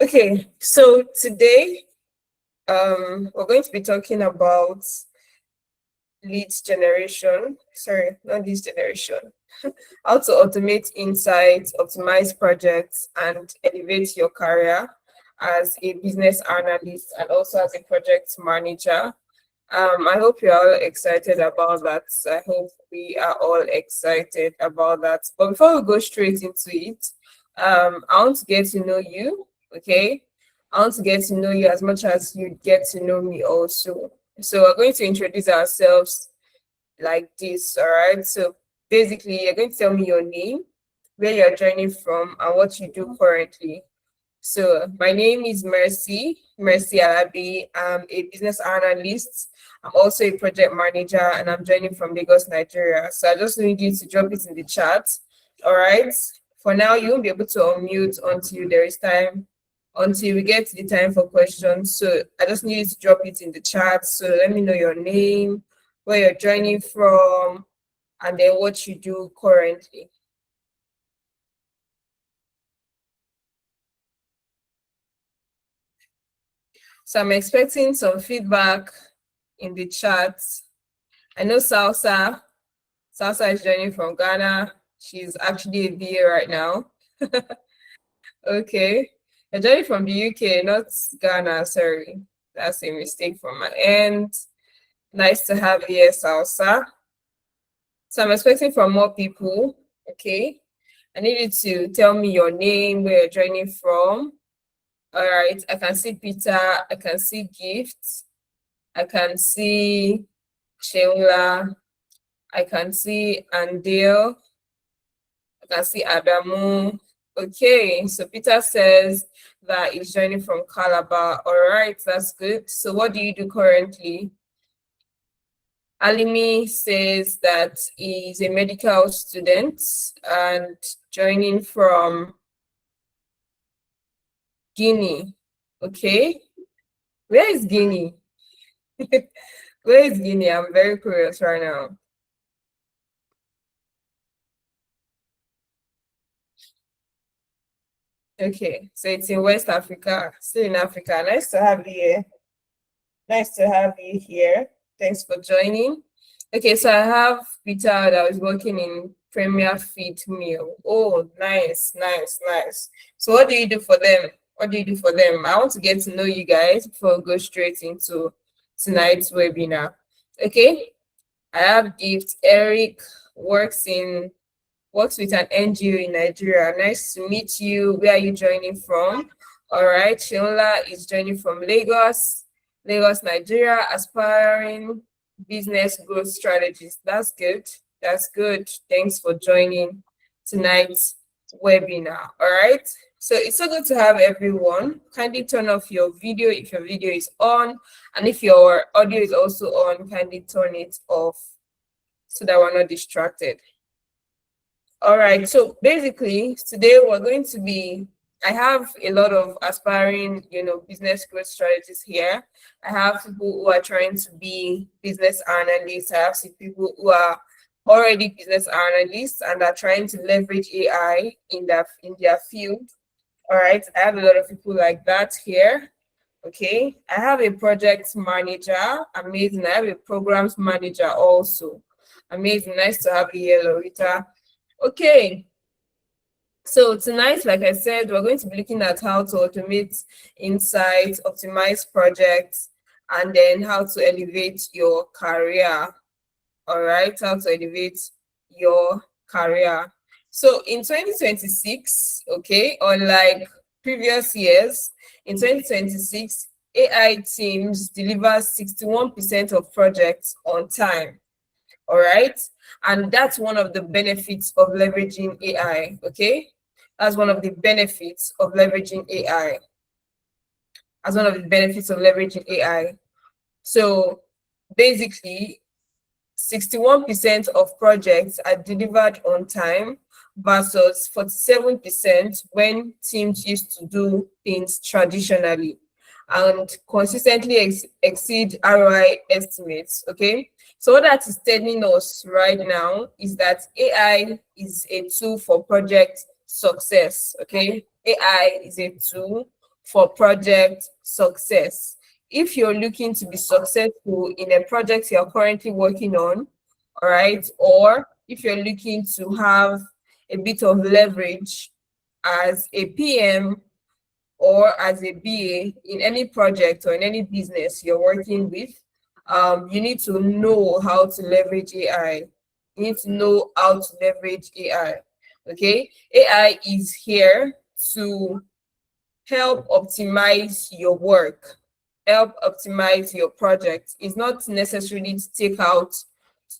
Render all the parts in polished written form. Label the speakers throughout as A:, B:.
A: Okay, so today we're going to be talking about leads generation. Sorry, not leads generation. How to automate insights, optimize projects, and elevate your career as a business analyst and also as a project manager. I hope you're all excited about that. I hope we are all excited about that. But before we go straight into it, I want to get to know you, okay? I want to get to know you as much as you get to know me also. So we're going to introduce ourselves like this, all right? So basically, you're going to tell me your name, where you're joining from, and what you do currently. So my name is Mercy Alabi. I'm a business analyst. I'm also a project manager and I'm joining from Lagos, Nigeria. So I just need you to drop it in the chat. All right. For now, you won't be able to unmute until there is time, until we get to the time for questions. So I just need you to drop it in the chat. So let me know your name, where you're joining from, and then what you do currently. So I'm expecting some feedback in the chat. I know Salsa. Salsa is joining from Ghana. She's actually a VA right now. Okay. You're joining from the UK, not Ghana. Sorry. That's a mistake from my end. Nice to have you here, Salsa. So I'm expecting from more people. Okay. I need you to tell me your name, where you're joining from. All right. I can see Peter. I can see Gifts. I can see Sheila. I can see Andale. I can see Adamu. Okay, so Peter says that he's joining from Calabar. All right, that's good. So what do you do currently? Alimi says that he's a medical student and joining from Guinea. Okay, where is Guinea? Where is Guinea? I'm very curious right now. Okay, so it's in West Africa, still in Africa. Nice to have you here. Nice to have you here. Thanks for joining. Okay, so I have Peter that was working in Premier Feed Meal. Oh, nice, nice, nice. So what do you do for them? What do you do for them? I want to get to know you guys before we go straight into tonight's webinar. Okay, I have Gift. Eric works in works with an NGO in Nigeria. Nice to meet you. Where are you joining from? All right, Shiola is joining from Lagos, Nigeria, aspiring business growth strategist. That's good. That's good. Thanks for joining tonight's webinar. All right. So it's so good to have everyone. Kindly turn off your video if your video is on, and if your audio is also on, kindly turn it off so that we're not distracted. All right, so basically today we're going to be, I have a lot of aspiring, business growth strategists here. I have people who are trying to be business analysts. I have some people who are already business analysts and are trying to leverage AI in their field. All right, I have a lot of people like that here. Okay, I have a project manager, amazing. I have a programs manager also, amazing. Nice to have you here, Lorita. Okay, so tonight, like I said, we're going to be looking at how to automate insights, optimize projects, and then how to elevate your career. All right, how to elevate your career. So in 2026, okay, unlike previous years, in 2026, AI teams deliver 61% of projects on time. All right, and that's one of the benefits of leveraging AI. Okay, that's one of the benefits of leveraging AI. As one of the benefits of leveraging AI. So basically, 61% of projects are delivered on time versus 47% when teams used to do things traditionally and consistently exceed ROI estimates. Okay, so what that is telling us right now is that AI is a tool for project success. Okay, AI is a tool for project success. If you're looking to be successful in a project you're currently working on, all right, or if you're looking to have a bit of leverage as a PM or as a BA in any project or in any business you're working with, you need to know how to leverage AI. You need to know how to leverage AI. Okay, AI is here to help optimize your work, help optimize your project. It's not necessarily to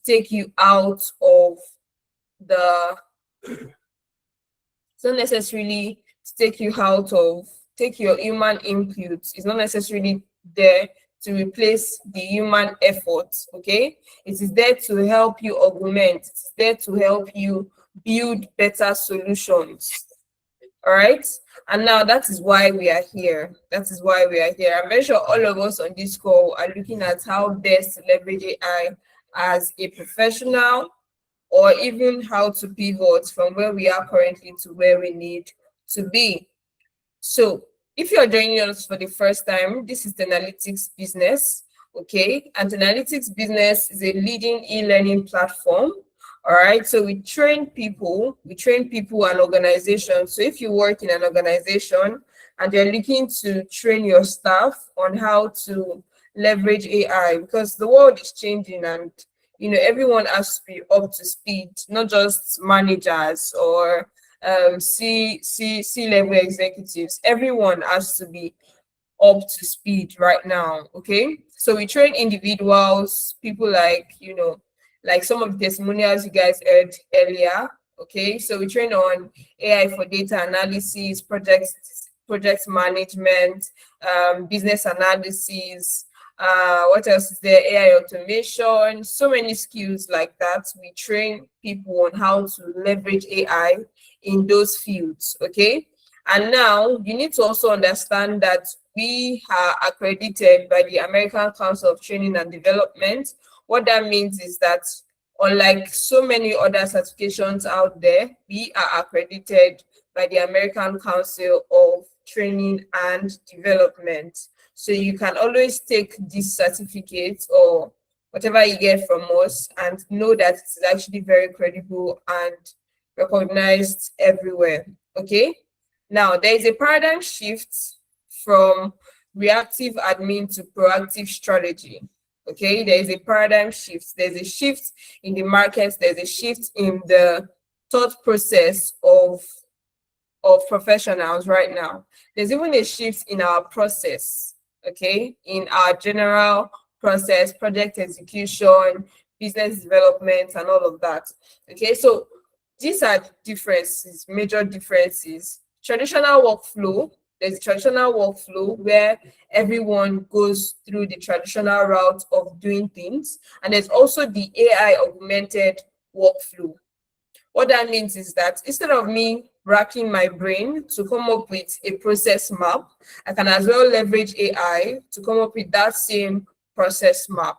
A: take you out of the, it's not necessarily to take you out of, take your human input. It's not necessarily there to replace the human effort. Okay, it is there to help you augment, it's there to help you build better solutions. All right. And now that is why we are here. That is why we are here. I'm very sure all of us on this call are looking at how best to leverage AI as a professional, or even how to pivot from where we are currently to where we need to be. So, if you're joining us for the first time, this is the Analytics Business. Okay, and the Analytics Business is a leading e-learning platform. All right, so we train people and organizations. So if you work in an organization and you're looking to train your staff on how to leverage AI, because the world is changing, and everyone has to be up to speed, not just managers or C level executives. Everyone has to be up to speed right now. Okay, so we train individuals, people like some of the testimonials you guys heard earlier. Okay, so we train on AI for data analysis, project management, business analysis. What else is there? AI automation, so many skills like that. We train people on how to leverage AI in those fields. Okay, and now you need to also understand that we are accredited by the American Council of Training and Development. What that means is that, unlike so many other certifications out there, we are accredited by the American Council of Training and Development. So you can always take this certificate or whatever you get from us and know that it's actually very credible and recognized everywhere. Okay. Now, there is a paradigm shift from reactive admin to proactive strategy. Okay, there is a paradigm shift. There's a shift in the markets. There's a shift in the thought process of professionals right now. There's even a shift in our process. Okay, in our general process, project execution, business development, and all of that. Okay, so these are differences, major differences. Traditional workflow, there's a traditional workflow where everyone goes through the traditional route of doing things, and there's also the AI augmented workflow. What that means is that instead of me racking my brain to come up with a process map, I can as well leverage AI to come up with that same process map.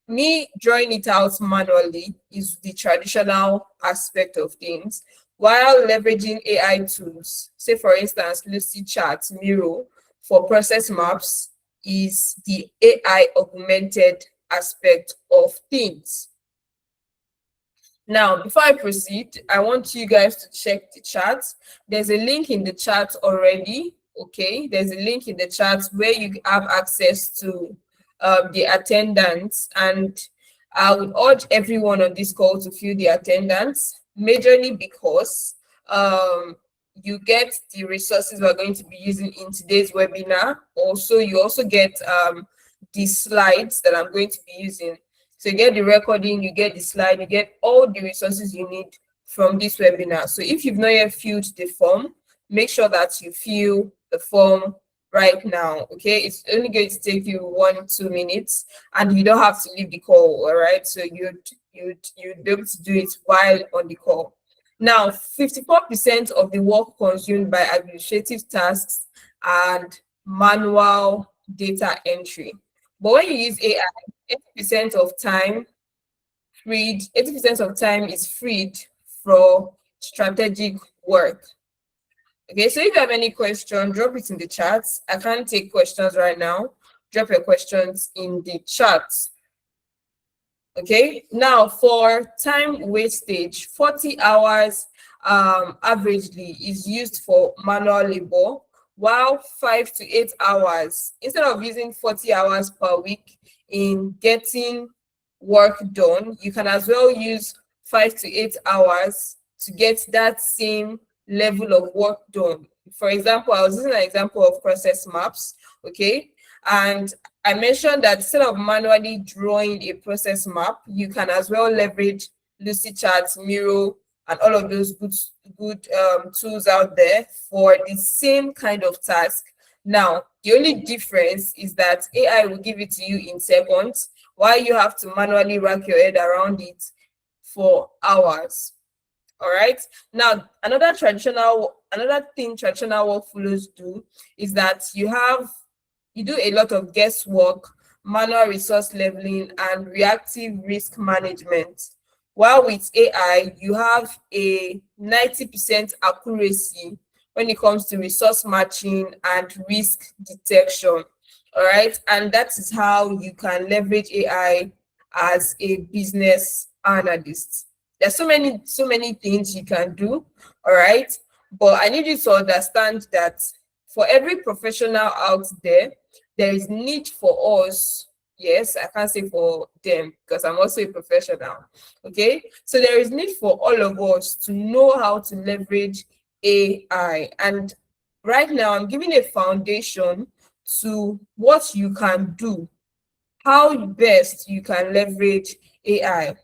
A: Me drawing it out manually is the traditional aspect of things, while leveraging AI tools, say for instance, Lucidchat, Miro, for process maps, is the AI augmented aspect of things. Now, before I proceed, I want you guys to check the chat. There's a link in the chat already. Okay, there's a link in the chat where you have access to the attendance, and I would urge everyone on this call to fill the attendance, majorly because you get the resources we're going to be using in today's webinar. Also, you also get the slides that I'm going to be using. So you get the recording, you get the slide, you get all the resources you need from this webinar. So if you've not yet filled the form, make sure that you fill the form right now. Okay, it's only going to take you 1-2 minutes, and you don't have to leave the call. All right, so you'd be able to do it while on the call. Now, 54% of the work consumed by administrative tasks and manual data entry. But when you use AI, 80% of time 80% of time is freed for strategic work. Okay, so if you have any question, drop it in the chat. I can't take questions right now. Drop your questions in the chat. Okay, now for time wastage, 40 hours averagely is used for manual labor, while 5 to 8 hours, instead of using 40 hours per week in getting work done, you can as well use 5 to 8 hours to get that same level of work done. For example, I was using an example of process maps, okay? And I mentioned that instead of manually drawing a process map, you can as well leverage Lucidchart, Miro, and all of those good tools out there for the same kind of task. Now, the only difference is that AI will give it to you in seconds, while you have to manually wrap your head around it for hours. All right. Now, another thing traditional workflows do is that you do a lot of guesswork, manual resource leveling, and reactive risk management. While with AI, you have a 90% accuracy when it comes to resource matching and risk detection. All right. And that is how you can leverage AI as a business analyst. There's so many things you can do. All right. But I need you to understand that for every professional out there, there is need for us. Yes, I can't say for them because I'm also a professional. Okay, so there is need for all of us to know how to leverage AI. And right now, I'm giving a foundation to what you can do, how best you can leverage AI.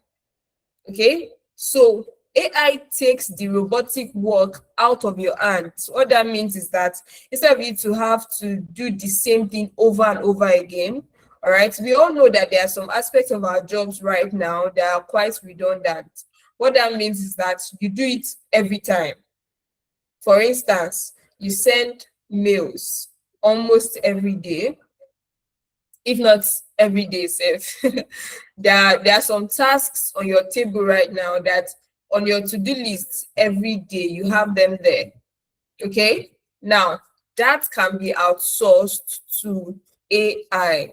A: Okay, so AI takes the robotic work out of your hands. What that means is that instead of you to have to do the same thing over and over again, all right, we all know that there are some aspects of our jobs right now that are quite redundant. What that means is that you do it every time. For instance, you send mails almost every day, if not every day safe. There are some tasks on your table right now that on your to-do list every day you have them there. Okay, now that can be outsourced to AI.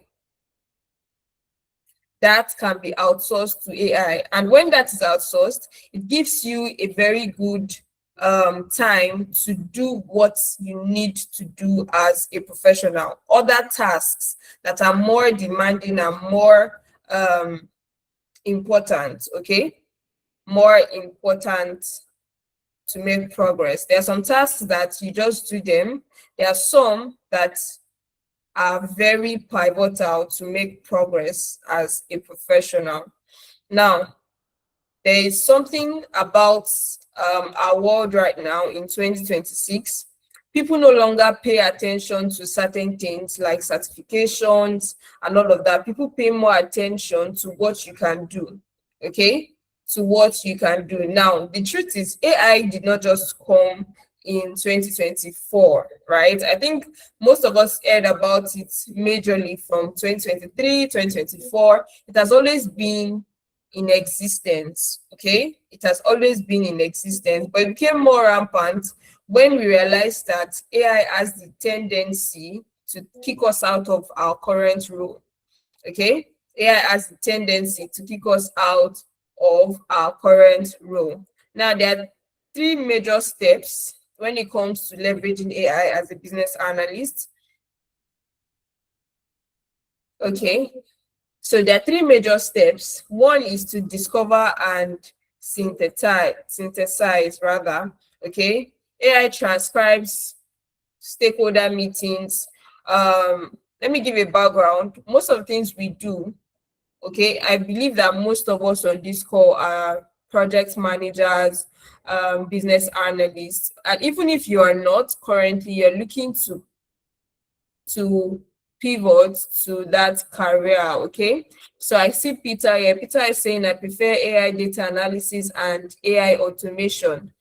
A: That can be outsourced to AI. And when that is outsourced, it gives you a very good time to do what you need to do as a professional. Other tasks that are more demanding and more important, okay? More important to make progress. There are some tasks that you just do them. There are some that are very pivotal to make progress as a professional. Now, there is something about our world right now in 2026. People no longer pay attention to certain things like certifications and all of that. People pay more attention to what you can do, okay? To what you can do. Now, the truth is, AI did not just come in 2024, right? I think most of us heard about it majorly from 2023, 2024. It has always been in existence, okay? It has always been in existence, but it became more rampant when we realized that AI has the tendency to kick us out of our current role, okay? AI has the tendency to kick us out of our current role. Now, there are three major steps when it comes to leveraging AI as a business analyst. Okay, so there are three major steps. One is to discover and synthesize rather. Okay, AI transcribes stakeholder meetings. Let me give a background. Most of the things we do, okay, I believe that most of us on this call are project managers, business analysts, and even if you are not currently, you're looking to pivot to that career. Okay, so I see Peter here. Peter is saying I prefer AI data analysis and AI automation.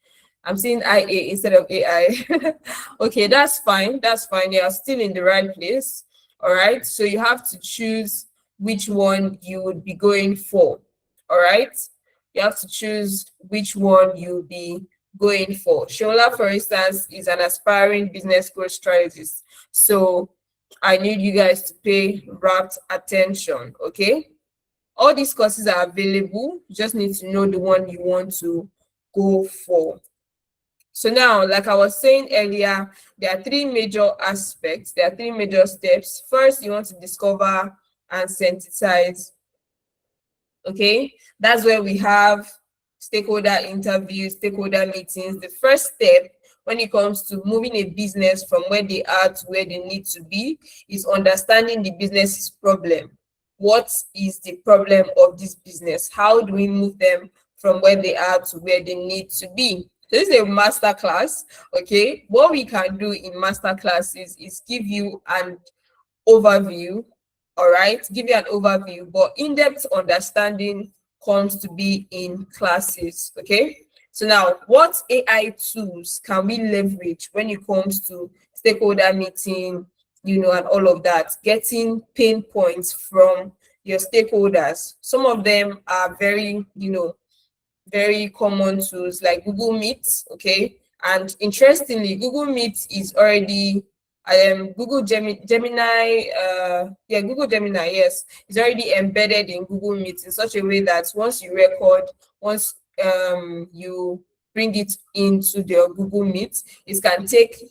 A: I'm seeing IA instead of AI. Okay, that's fine. That's fine. You're still in the right place. All right. So you have to choose which one you would be going for. All right. You have to choose which one you'll be going for. Shola, for instance, is an aspiring business growth strategist. So I need you guys to pay rapt attention, okay? All these courses are available. You just need to know the one you want to go for. So now, like I was saying earlier, there are three major aspects, there are three major steps. First, you want to discover and synthesize. Okay, that's where we have stakeholder interviews, stakeholder meetings. The first step when it comes to moving a business from where they are to where they need to be is understanding the business's problem. What is the problem of this business? How do we move them from where they are to where they need to be? So this is a master class. Okay, what we can do in master classes is give you an overview, all right, give you an overview, but in-depth understanding comes to be in classes. Okay, so now what AI tools can we leverage when it comes to stakeholder meeting, and all of that, getting pain points from your stakeholders? Some of them are very common tools like Google Meet, okay? And interestingly, Google Meet is already Google Gemini, yes, is already embedded in Google Meet in such a way that once you bring it into the Google Meet, it can take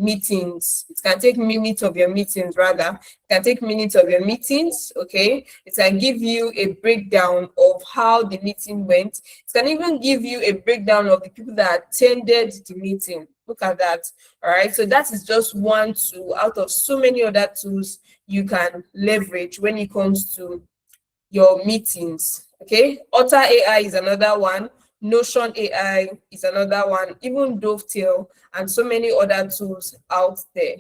A: meetings. It can take minutes of your meetings, rather. It can take minutes of your meetings, okay? It can give you a breakdown of how the meeting went. It can even give you a breakdown of the people that attended the meeting. Look at that. All right. So that is just one tool out of so many other tools you can leverage when it comes to your meetings. Okay. Otter AI is another one. Notion AI is another one, even Dovetail, and so many other tools out there.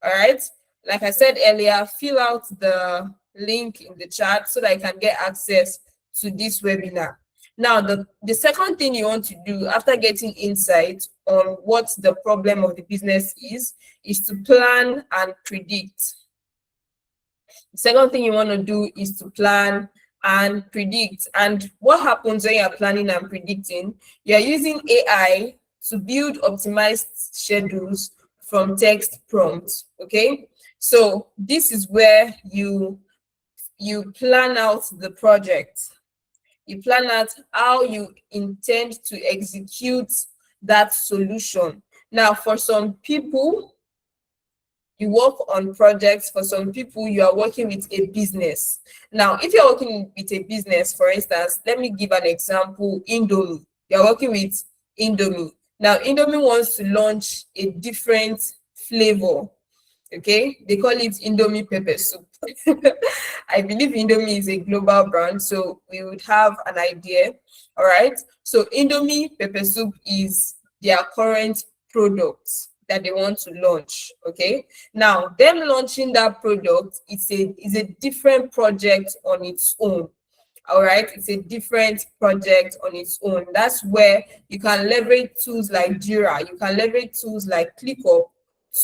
A: All right. Like I said earlier, fill out the link in the chat so that I can get access to this webinar. Now, the second thing you want to do after getting insight on what the problem of the business is to plan and predict. The second thing you want to do is to plan and predict. And what happens when you're planning and predicting? You're using AI to build optimized schedules from text prompts. Okay, so this is where you plan out the project. You plan out how you intend to execute that solution. Now, for some people, you work on projects. For some people, you are working with a business. Now, if you're working with a business, for instance, let me give an example. Indomie. You're working with Indomie. Now, Indomie wants to launch a different flavor. Okay, they call it Indomie pepper soup. I believe Indomie is a global brand, so we would have an idea. All right, so Indomie pepper soup is their current product that they want to launch. Okay, now them launching that product is a different project on its own. All right, it's a different project on its own. That's where you can leverage tools like Jira, you can leverage tools like ClickUp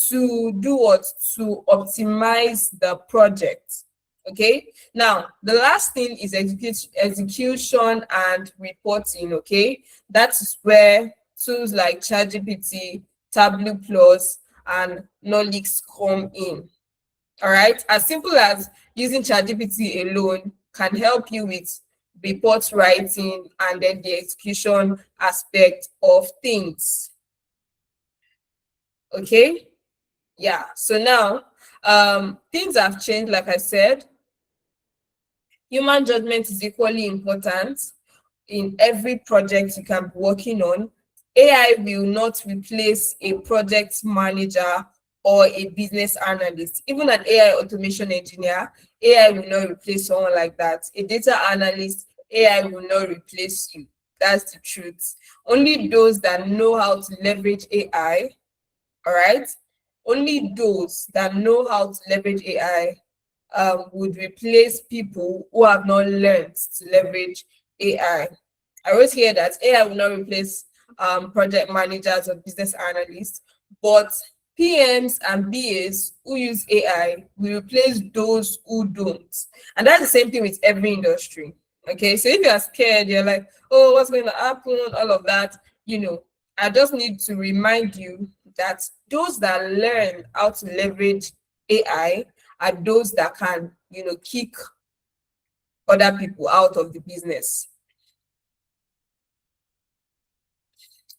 A: to do what? To optimize the project. Okay, now the last thing is execution and reporting. Okay, that is where tools like ChatGPT, Tableau Plus, and Knowledge come in. All right, as simple as using ChatGPT alone can help you with report writing and then the execution aspect of things. Okay, yeah, so now things have changed. Like I said, human judgment is equally important in every project you can be working on. AI will not replace a project manager or a business analyst. Even an AI automation engineer, AI will not replace someone like that. A data analyst, AI will not replace you. That's the truth. Only those that know how to leverage AI, all right? Only those that know how to leverage AI would replace people who have not learned to leverage AI. I wrote here that AI will not replace project managers or business analysts, but PMs and BAs who use AI will replace those who don't. And that's the same thing with every industry. Okay, so if you're scared, you're like, oh, what's going to happen, all of that, I just need to remind you that those that learn how to leverage AI are those that can, kick other people out of the business.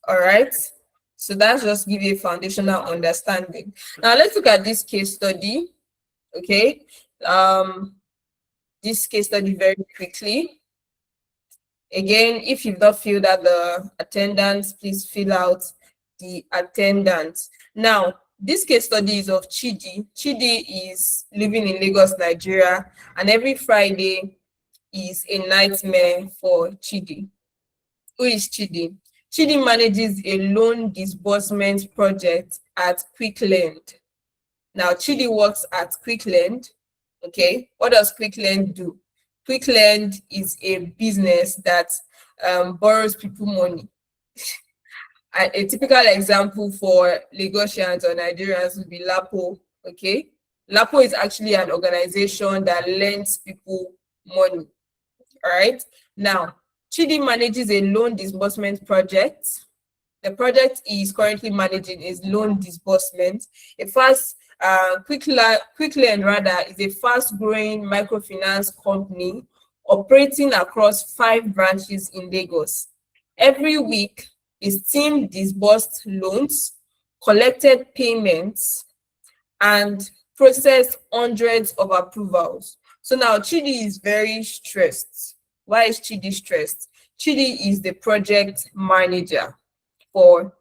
A: All right. So that's just give you a foundational understanding. Now let's look at this case study. Okay. This case study very quickly. Again, if you've not filled out the attendance, please fill out the attendance. Now, this case study is of Chidi. Chidi is living in Lagos, Nigeria, and every Friday is a nightmare for Chidi. Who is Chidi? Chidi manages a loan disbursement project at Quickland. Now, Chidi works at Quickland. Okay, what does Quickland do? Quickland is a business that borrows people money. A typical example for Lagosians or Nigerians would be Lapo. Okay, Lapo is actually an organization that lends people money. All right. Now, Chidi manages a loan disbursement project. The project he is currently managing is loan disbursement. A fast, Quickland rather, is a fast-growing microfinance company operating across 5 branches in Lagos. Every week, his team disbursed loans, collected payments, and processed hundreds of approvals. So now Chidi is very stressed. Why is Chidi stressed? Chidi is the project manager for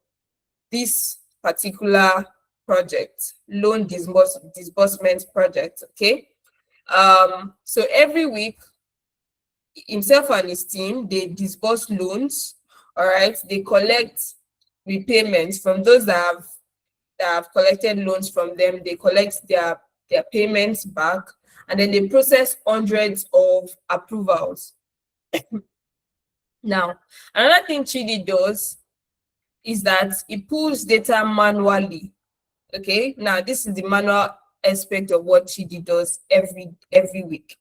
A: this particular project, loan disbursement project. Okay. So every week, himself and his team, they disburse loans. All right, they collect repayments from those that have collected loans from them. They collect their payments back, and then they process hundreds of approvals. Now, another thing Chidi does is that he pulls data manually. Okay, now this is the manual aspect of what Chidi does every week.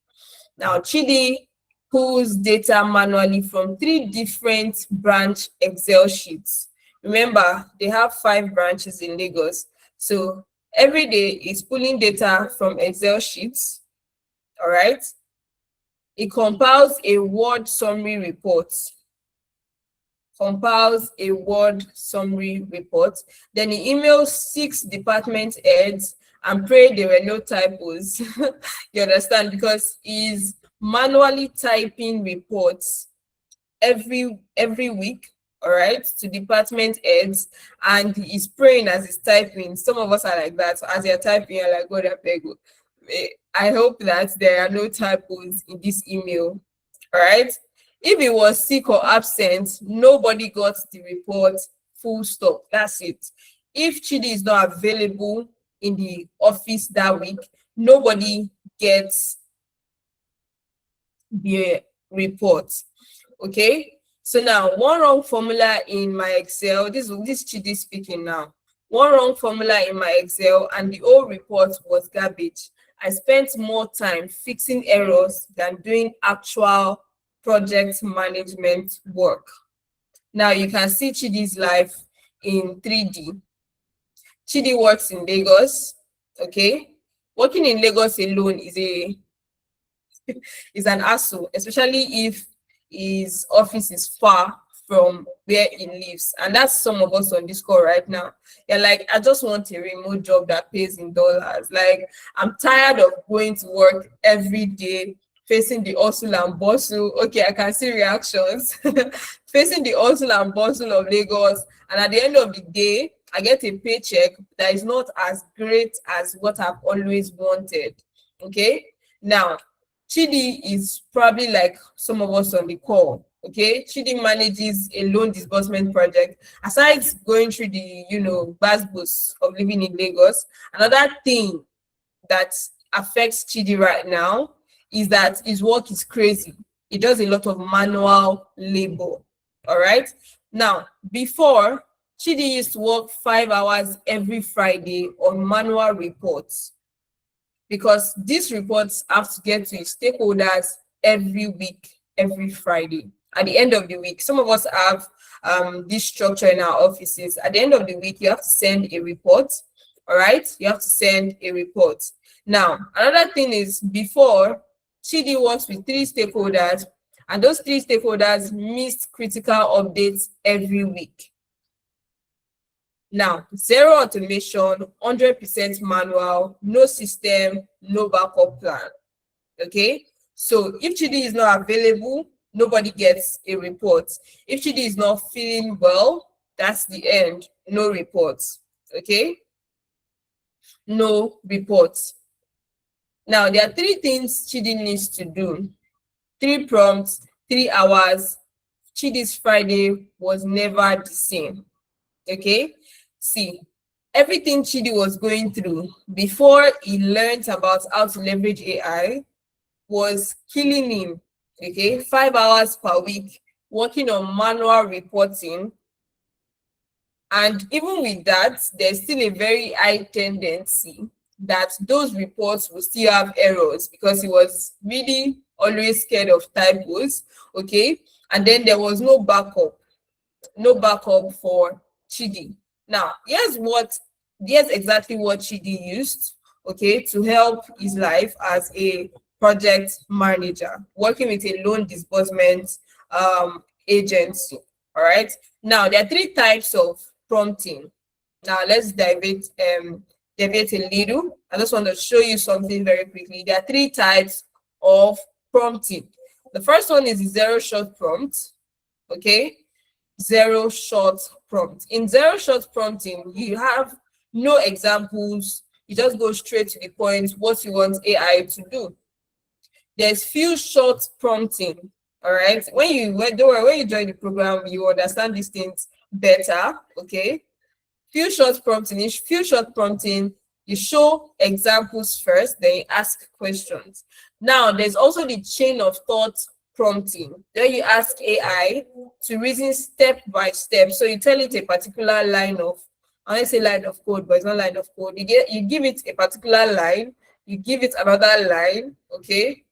A: Now, Chidi pulls data manually from 3 different branch Excel sheets. Remember, they have 5 branches in Lagos. So every day is pulling data from Excel sheets. All right. It compiles a Word summary report. Then he emails 6 department heads and pray there were no typos. You understand? Because he's manually typing reports every week, all right, to department heads, and he's praying as he's typing. Some of us are like that. So as you're typing, you're like, God, I hope that there are no typos in this email. All right. If he was sick or absent, nobody got the report, full stop. That's it. If Chidi is not available in the office that week, nobody gets the report. Okay. So now, one wrong formula in my Excel, this Chidi speaking now. One wrong formula in my Excel and the whole report was garbage. I spent more time fixing errors than doing actual project management work. Now you can see Chidi's life in 3D. Chidi works in Lagos. Okay. Working in Lagos alone is an hassle, especially if his office is far from where he lives. And that's some of us on this call right now. You're like, I just want a remote job that pays in dollars. Like, I'm tired of going to work every day, facing the hustle and bustle. Okay, I can see reactions. Facing the hustle and bustle of Lagos. And at the end of the day, I get a paycheck that is not as great as what I've always wanted. Okay, now Chidi is probably like some of us on the call. Okay, Chidi manages a loan disbursement project. Aside going through the, bus of living in Lagos, another thing that affects Chidi right now is that his work is crazy. He does a lot of manual labor. All right. Now, before, Chidi used to work 5 hours every Friday on manual reports, because these reports have to get to his stakeholders every week, every Friday. At the end of the week, some of us have this structure in our offices. At the end of the week, you have to send a report. All right, you have to send a report. Now, another thing is, before, Chidi works with 3 stakeholders, and those 3 stakeholders missed critical updates every week. Now, zero automation, 100% manual, no system, no backup plan. Okay, so if Chidi is not available, nobody gets a report. If Chidi is not feeling well, that's the end. No reports. Okay, no reports. Now, there are 3 things Chidi needs to do. 3 prompts, 3 hours. Chidi's Friday was never the same. Okay, see, everything Chidi was going through before he learned about how to leverage AI was killing him. Okay, 5 hours per week working on manual reporting. And even with that, there's still a very high tendency that those reports will still have errors because he was really always scared of typos. Okay, and then there was no backup for Chidi. Now, here's exactly what Chidi used, okay, to help his life as a project manager, working with a loan disbursement agency. All right. Now, there are 3 types of prompting. Now, let's deviate a little. I just want to show you something very quickly. There are 3 types of prompting. The first one is the zero-shot prompt. Okay, zero-shot prompt. In zero-shot prompting, you have no examples. You just go straight to the point, what you want AI to do. There's few short prompting. All right, when you join the program, you understand these things better. Okay, few short prompting, you show examples first, then you ask questions. Now, there's also the chain of thought prompting. Then you ask AI to reason step by step. So you tell it a particular line of, I say line of code, but it's not line of code. You give it a particular line, you give it another line, okay?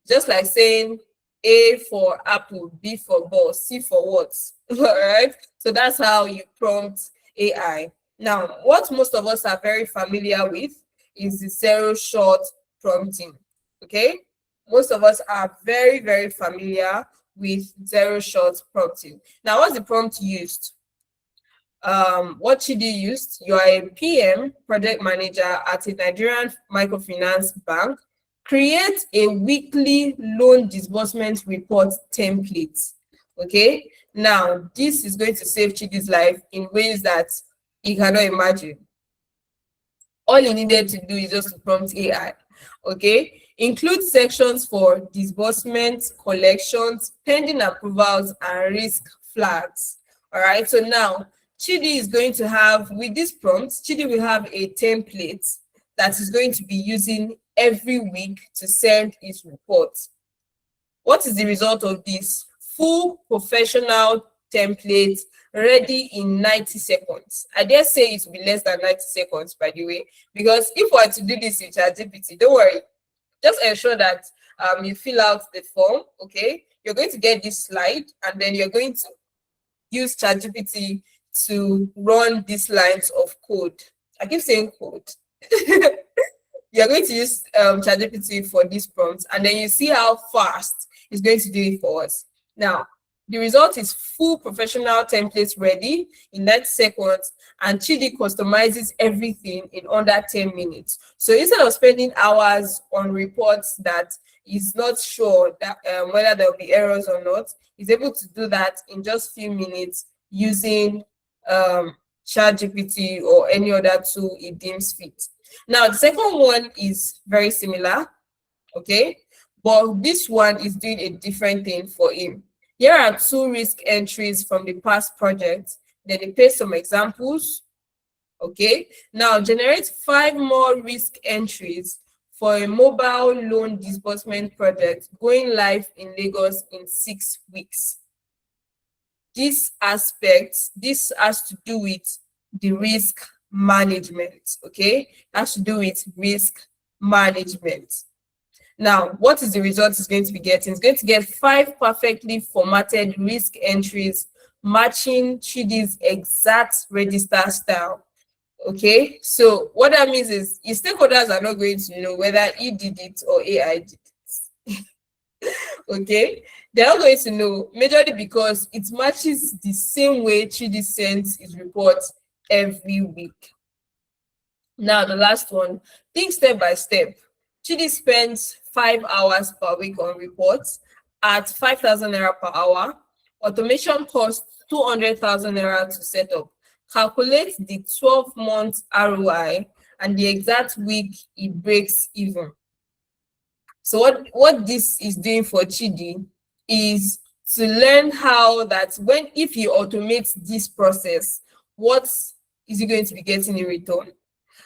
A: Just like saying A for apple, B for ball, C for what? All right. So that's how you prompt AI. Now, what most of us are very familiar with is the zero-shot prompting. Okay. Most of us are very, very familiar with zero-shot prompting. Now, what's the prompt used? What Chidi used, you are a PM, project manager at a Nigerian microfinance bank. Create a weekly loan disbursement report template. Okay, now this is going to save Chidi's life in ways that he cannot imagine. All he needed to do is just to prompt AI. Okay, include sections for disbursements, collections, pending approvals, and risk flags. All right, so now Chidi is going to have, with this prompt, Chidi will have a template that is going to be using every week to send his report. What is the result of this? Full professional template ready in 90 seconds. I dare say it will be less than 90 seconds, by the way, because if we are to do this in ChatGPT, don't worry, just ensure that you fill out the form, okay? You're going to get this slide, and then you're going to use ChatGPT to run these lines of code. I keep saying code. You're going to use ChatGPT for these prompts, and then you see how fast it's going to do it for us. Now, the result is full professional templates ready in 90 seconds, and Chidi customizes everything in under 10 minutes. So instead of spending hours on reports that he's not sure that whether there will be errors or not, he's able to do that in just few minutes using ChatGPT or any other tool he deems fit. Now, the second one is very similar, okay? But this one is doing a different thing for him. Here are 2 risk entries from the past project. Then he paste some examples, okay? Now, generate 5 more risk entries for a mobile loan disbursement project going live in Lagos in 6 weeks. This has to do with the risk management, okay? Has to do with risk management. Now, what is the result it's going to be getting? It's going to get 5 perfectly formatted risk entries matching Chidi's exact register style. Okay, so what that means is your stakeholders are not going to know whether he did it or AI did it. Okay, they're not going to know majorly because it matches the same way Chidi sends his report every week. Now, the last one, think step by step. Chidi spends 5 hours per week on reports at 5,000 naira per hour. Automation costs 200,000 naira to set up. Calculate the 12-month ROI and the exact week it breaks even. So what this is doing for Chidi is to learn how that if you automate this process, what is he going to be getting in return?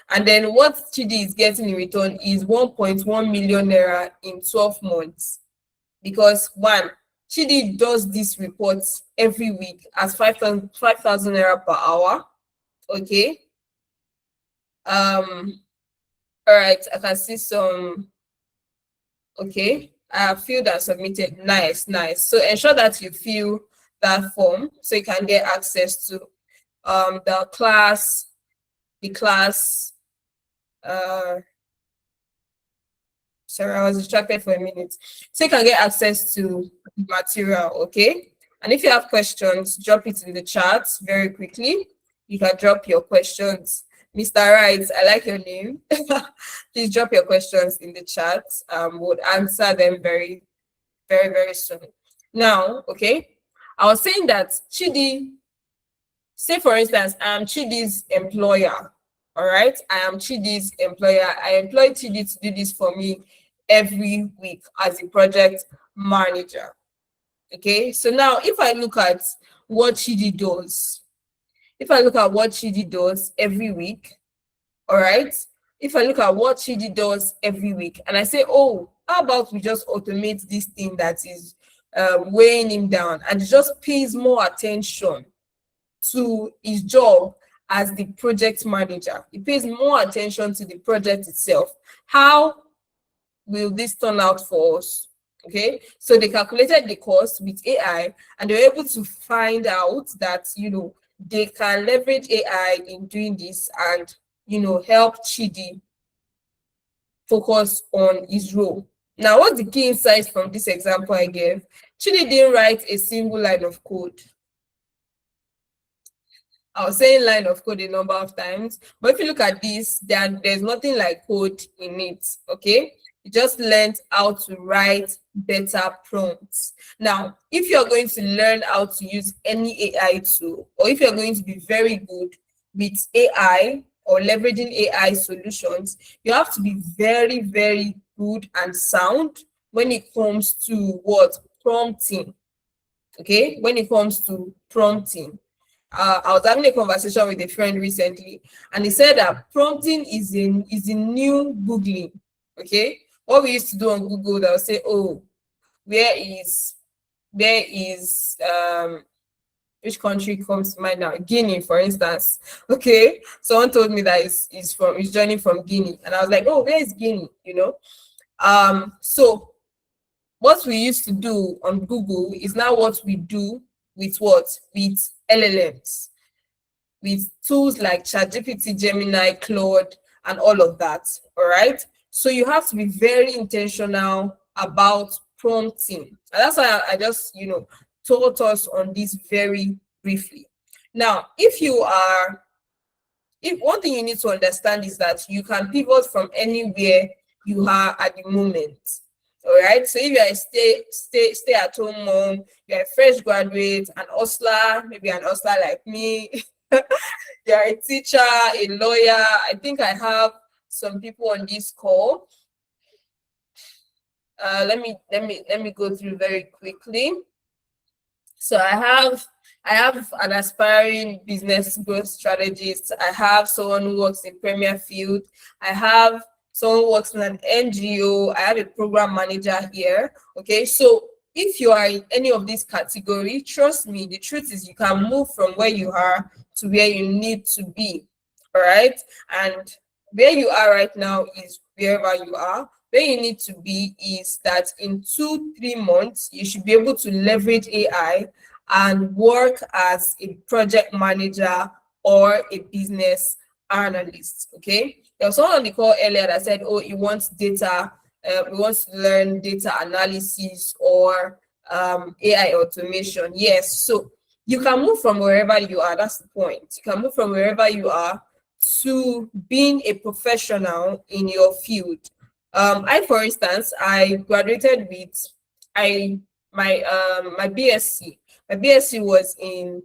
A: And then what Chidi is getting in return is 1.1 million naira in 12 months. Because one, Chidi does this report every week as 5,000 naira per hour. Okay. All right, I can see some. Okay, I have filled and submitted. Nice. So ensure that you fill that form so you can get access to the class, sorry, I was distracted for a minute. So you can get access to the material, okay? And if you have questions, drop it in the chat very quickly. You can drop your questions. Mr. Wright, I like your name. Please drop your questions in the chat. We'll answer them very, very, very soon. Now, okay, I was saying that Chidi, say for instance, I'm Chidi's employer. All right, I am Chidi's employer. I employ Chidi to do this for me every week as a project manager. Okay, so now if I look at what Chidi does, every week, all right, if I look at what Chidi does every week and I say, oh, how about we just automate this thing that is weighing him down and just pays more attention to his job as the project manager. He pays more attention to the project itself. How will this turn out for us? Okay, so they calculated the cost with AI and they were able to find out that, they can leverage AI in doing this and, help Chidi focus on his role. Now, what's the key insights from this example I gave? Chidi didn't write a single line of code. I was saying line of code a number of times, but if you look at this, there's nothing like code in it, okay? You just learned how to write better prompts. Now, if you're going to learn how to use any AI tool, or if you're going to be very good with AI or leveraging AI solutions, you have to be very, very good and sound when it comes to what? Prompting, okay? When it comes to prompting. I was having a conversation with a friend recently, and he said that prompting is a new Googling. Okay, what we used to do on Google, they'll say, "Oh, where is which country comes to mind now? Guinea, for instance." Okay, someone told me that he's joining from Guinea, and I was like, "Oh, where is Guinea?" So what we used to do on Google is now what we do with LLMs, with tools like ChatGPT, Gemini, Claude, and all of that. All right. So you have to be very intentional about prompting. And that's why I just, taught us on this very briefly. Now, if one thing you need to understand is that you can pivot from anywhere you are at the moment. All right. So if you're a stay at home mom, you're a fresh graduate, an hustler, maybe an hustler like me, you're a teacher, a lawyer. I think I have some people on this call. Let me go through very quickly. So I have an aspiring business growth strategist. I have someone who works in Premier Field. I have someone who works in an NGO. I have a program manager here. Okay, so if you are in any of these category, trust me, the truth is you can move from where you are to where you need to be. All right, and where you are right now is wherever you are. Where you need to be is that in 2-3 months, you should be able to leverage AI and work as a project manager or a business analyst. Okay. There was someone on the call earlier that said, oh, he wants data, he wants to learn data analysis or AI automation. Yes. So you can move from wherever you are. That's the point. You can move from wherever you are to being a professional in your field. I, for instance, I graduated with I my BSc. My BSc was in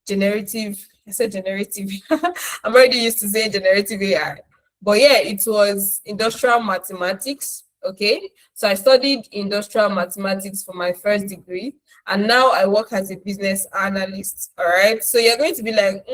A: generative. I said generative. I'm already used to saying generative AI. But yeah, it was industrial mathematics. Okay. So I studied industrial mathematics for my first degree. And now I work as a business analyst. All right. So you're going to be like,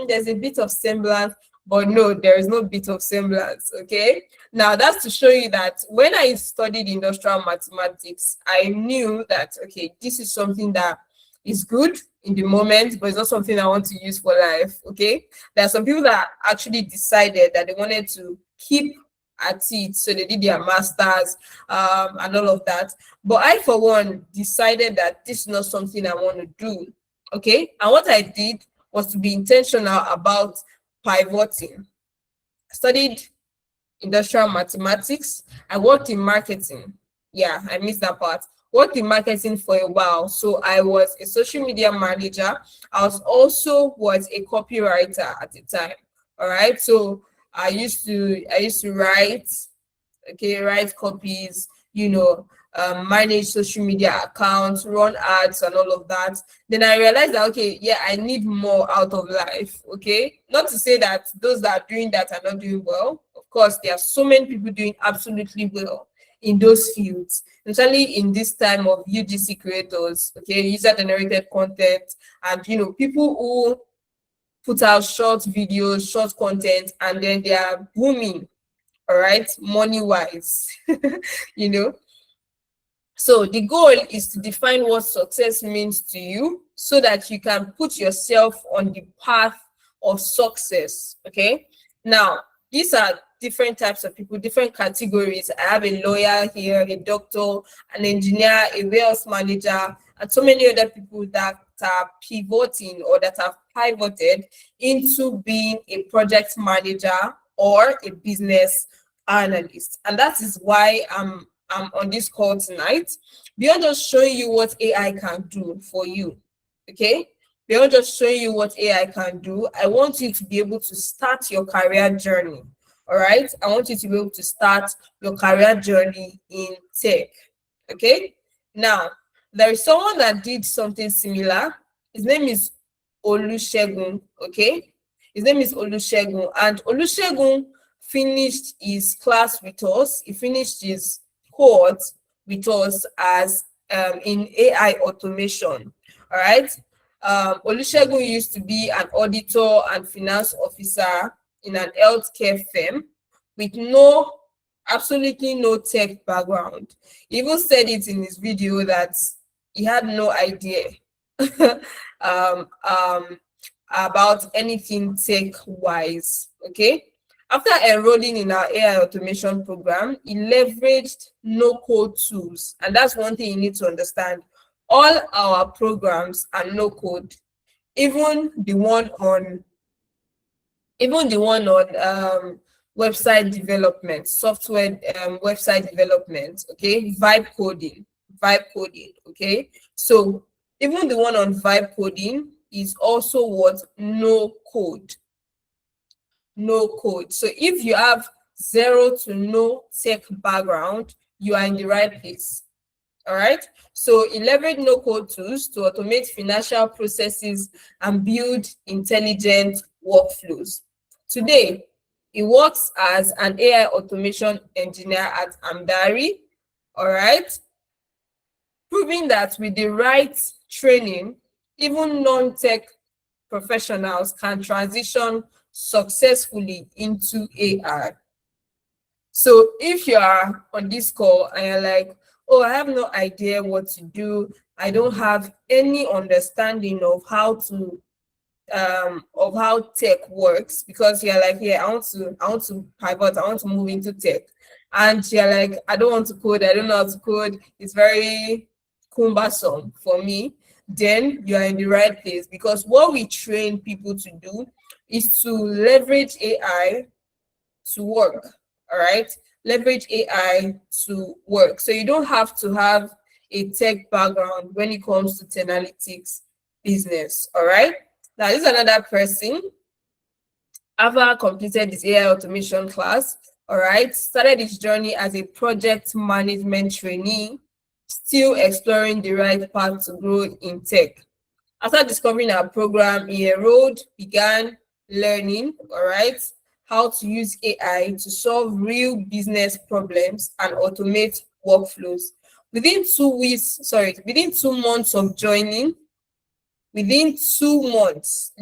A: there's a bit of semblance. But no, there is no bit of semblance. Okay. Now that's to show you that when I studied industrial mathematics, I knew that, okay, this is something that is good in the moment, but it's not something I want to use for life. Okay. There are some people that actually decided that they wanted to keep at it, so they did their masters and all of that. But I, for one, decided that this is not something I want to do. Okay. And what I did was to be intentional about pivoting. I studied industrial mathematics. I worked in marketing. Yeah, I missed that part. Worked in marketing for a while. So I was a social media manager. I was a copywriter at the time. All right. So I used to write, okay, write copies, manage social media accounts, run ads, and all of that. Then I realized that, okay, yeah, I need more out of life. Okay, not to say that those that are doing that are not doing well. Of course, there are so many people doing absolutely well in those fields, especially in this time of UGC creators, okay, user generated content, and people who put out short videos, short content, and then they are booming, all right, money wise. you know so the goal is to define what success means to you so that you can put yourself on the path of success. Okay. Now, these are different types of people, different categories. I have a lawyer here, a doctor, an engineer, a warehouse manager, and so many other people that are pivoting or that have pivoted into being a project manager or a business analyst. And that is why I'm on this call tonight. Beyond just showing you what AI can do for you, okay? Beyond just showing you what AI can do, I want you to be able to start your career journey. All right? I want you to be able to start your career journey in tech. Okay? Now, there is someone that did something similar. His name is Olusegun. Okay? His name is Olusegun. And Olusegun finished his class with us. He finished his cohort with us as in AI automation. All right. Olusegun used to be an auditor and finance officer in an healthcare firm with absolutely no tech background. He even said it in his video that he had no idea um, um, about anything tech wise. Okay. After enrolling in our AI automation program, he leveraged no-code tools. And that's one thing you need to understand. All our programs are no-code. Even the one on website development, software website development, okay, vibe coding, okay. So even the one on vibe coding is also what no code. So if you have zero to no tech background, you are in the right place. All right. So he leveraged no code tools to automate financial processes and build intelligent workflows. Today, he works as an AI automation engineer at Amdari. All right. Proving that with the right training, even non-tech professionals can transition successfully into AI. So if you are on this call and you're like, oh, I have no idea what to do, I don't have any understanding of how tech works, because you're like, yeah, I want to pivot, I want to move into tech. And you're like, I don't want to code, I don't know how to code, it's very cumbersome for me. then you are in the right place, because what we train people to do is to leverage AI to work. All right, leverage AI to work. So you don't have to have a tech background when it comes to analytics business. All right, now this is another person. Ava completed his AI automation class. All right, started his journey as a project management trainee, still exploring the right path to grow in tech. After discovering our program, he enrolled, began learning, all right, how to use AI to solve real business problems and automate workflows. Within 2 months of joining, within 2 months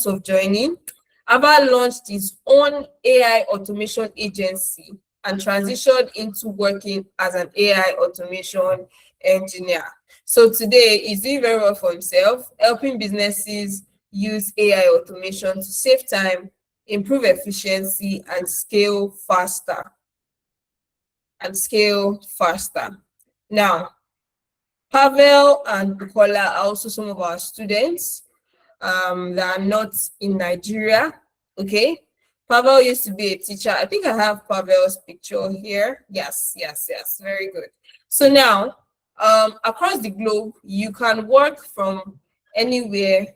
A: of joining, Aba launched his own AI automation agency and transitioned into working as an AI automation engineer. So today he's doing very well for himself, helping businesses use AI automation to save time, improve efficiency, and scale faster. Now, Pavel and Bukola are also some of our students that are not in Nigeria. Okay. Pavel used to be a teacher. I think I have Pavel's picture here. Yes. Very good. So now, across the globe, you can work from anywhere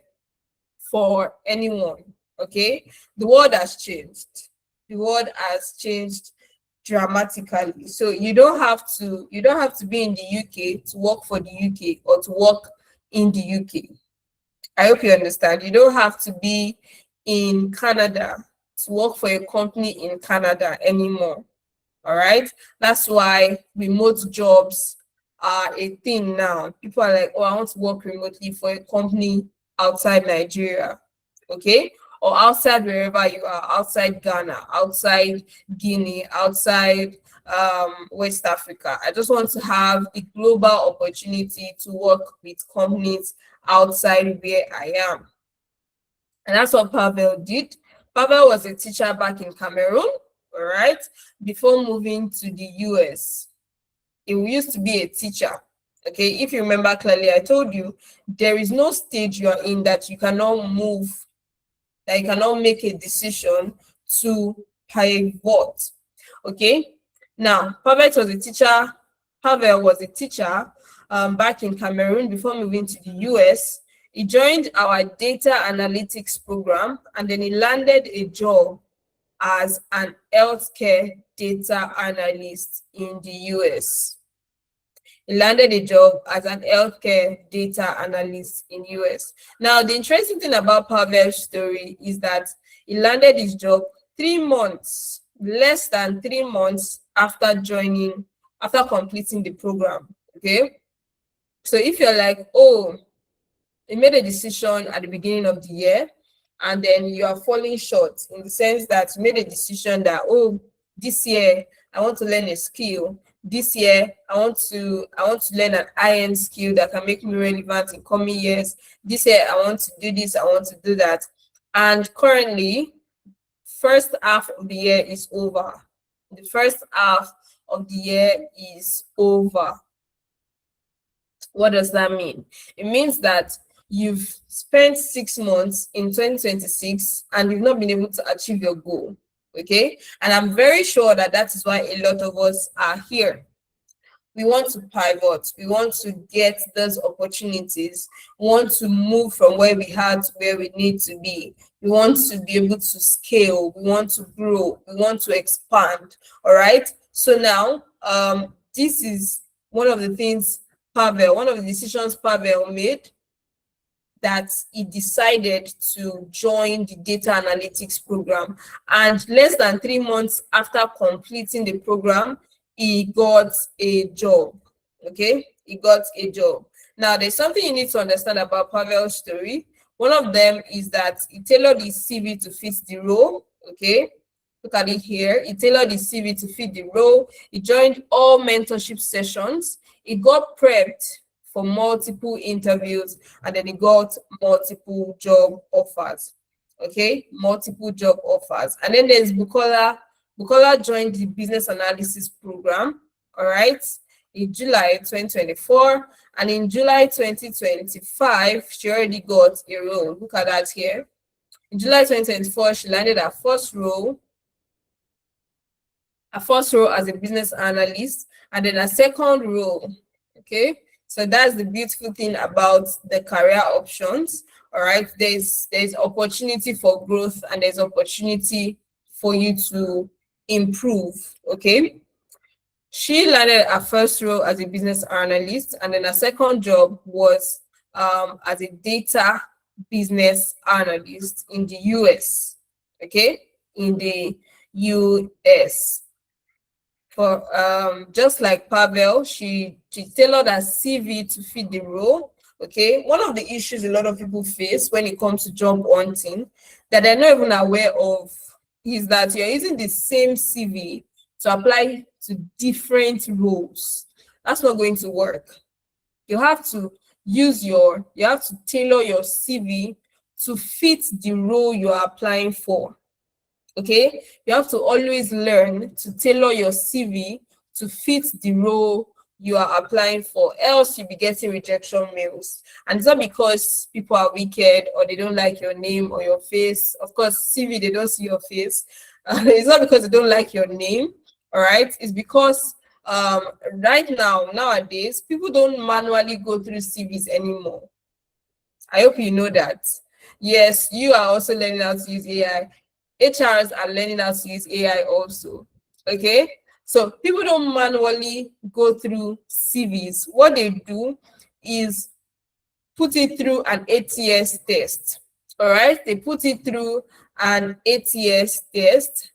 A: for anyone. Okay. The world has changed. The world has changed dramatically. So you don't have to be in the UK to work for the UK or to work in the UK. I hope you understand. You don't have to be in Canada to work for a company in Canada anymore. All right. That's why remote jobs are a thing now. People are like, oh, I want to work remotely for a company outside Nigeria. Okay. Or outside wherever you are, outside Ghana, outside Guinea, outside West Africa. I just want to have the global opportunity to work with companies outside where I am. And that's what Pavel did. Pavel was a teacher back in Cameroon, all right, before moving to the US. He used to be a teacher. Okay, if you remember clearly, I told you there is no stage you are in that you cannot move, that you cannot make a decision to pivot. Okay, now Pavel was a teacher back in Cameroon before moving to the US. He joined our data analytics program, and then he landed a job as an healthcare data analyst in the US. He landed a job as an healthcare data analyst in US. Now, the interesting thing about Pavel's story is that he landed his job less than 3 months after completing the program. Okay. So if you're like, oh, you made a decision at the beginning of the year and then you are falling short, in the sense that you made a decision that, oh, this year I want to learn a skill. This year I want to learn an high-end skill that can make me relevant in coming years. This year I want to do this, I want to do that. And currently, first half of the year is over. The first half of the year is over. What does that mean? It means that you've spent 6 months in 2026 and you've not been able to achieve your goal. Okay. And I'm very sure that that is why a lot of us are here. We want to pivot. We want to get those opportunities. We want to move from where we are to where we need to be. We want to be able to scale. We want to grow. We want to expand. All right. So now, this is one of the decisions Pavel made, that he decided to join the data analytics program. And less than 3 months after completing the program, he got a job. Okay, he got a job. Now, there's something you need to understand about Pavel's story. One of them is that he tailored his CV to fit the role. Okay, look at it here. He tailored his CV to fit the role. He joined all mentorship sessions. He got prepped for multiple interviews, and then he got multiple job offers. Okay, multiple job offers. And then there's Bukola. Bukola joined the business analysis program, all right, in July 2024, And in July 2025, she already got a role. Look at that here. In July 2024, she landed her first role as a business analyst, and then a second role. Okay, so that's the beautiful thing about the career options. All right, there's opportunity for growth, and there's opportunity for you to improve. Okay, she landed her first role as a business analyst, and then her second job was as a data business analyst in the US. Okay, in the US. For just like Pavel, she tailored her CV to fit the role. Okay, one of the issues a lot of people face when it comes to job hunting that they're not even aware of is that you're using the same CV to apply to different roles. That's not going to work. You have to you have to tailor your CV to fit the role you are applying for. Okay, you have to always learn to tailor your CV to fit the role you are applying for, else you'll be getting rejection mails. And it's not because people are wicked or they don't like your name or your face. Of course, CV, they don't see your face. It's not because they don't like your name. All right, it's because right now, nowadays, people don't manually go through CVs anymore. I hope you know that. Yes, you are also learning how to use AI. HRs are learning how to use AI also. Okay, so people don't manually go through CVs. What they do is put it through an ATS test. All right, they put it through an ATS test,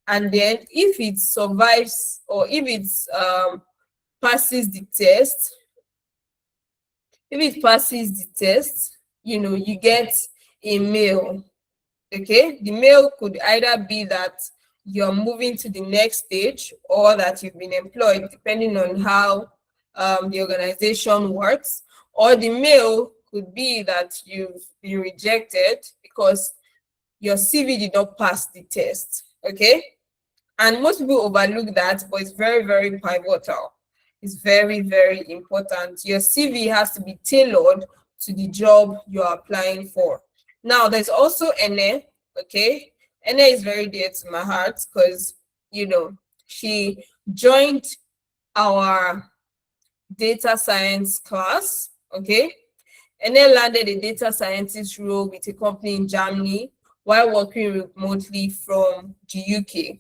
A: and then if it survives or if it passes the test, you get a mail. Okay, the mail could either be that you're moving to the next stage or that you've been employed, depending on how the organization works, or the mail could be that you've been rejected because your CV did not pass the test. Okay, and most people overlook that, but it's very, very pivotal. It's very, very important. Your CV has to be tailored to the job you're applying for. Now, there's also Ene. Okay, Ene is very dear to my heart because she joined our data science class. Okay, Ene landed a data scientist role with a company in Germany while working remotely from the UK,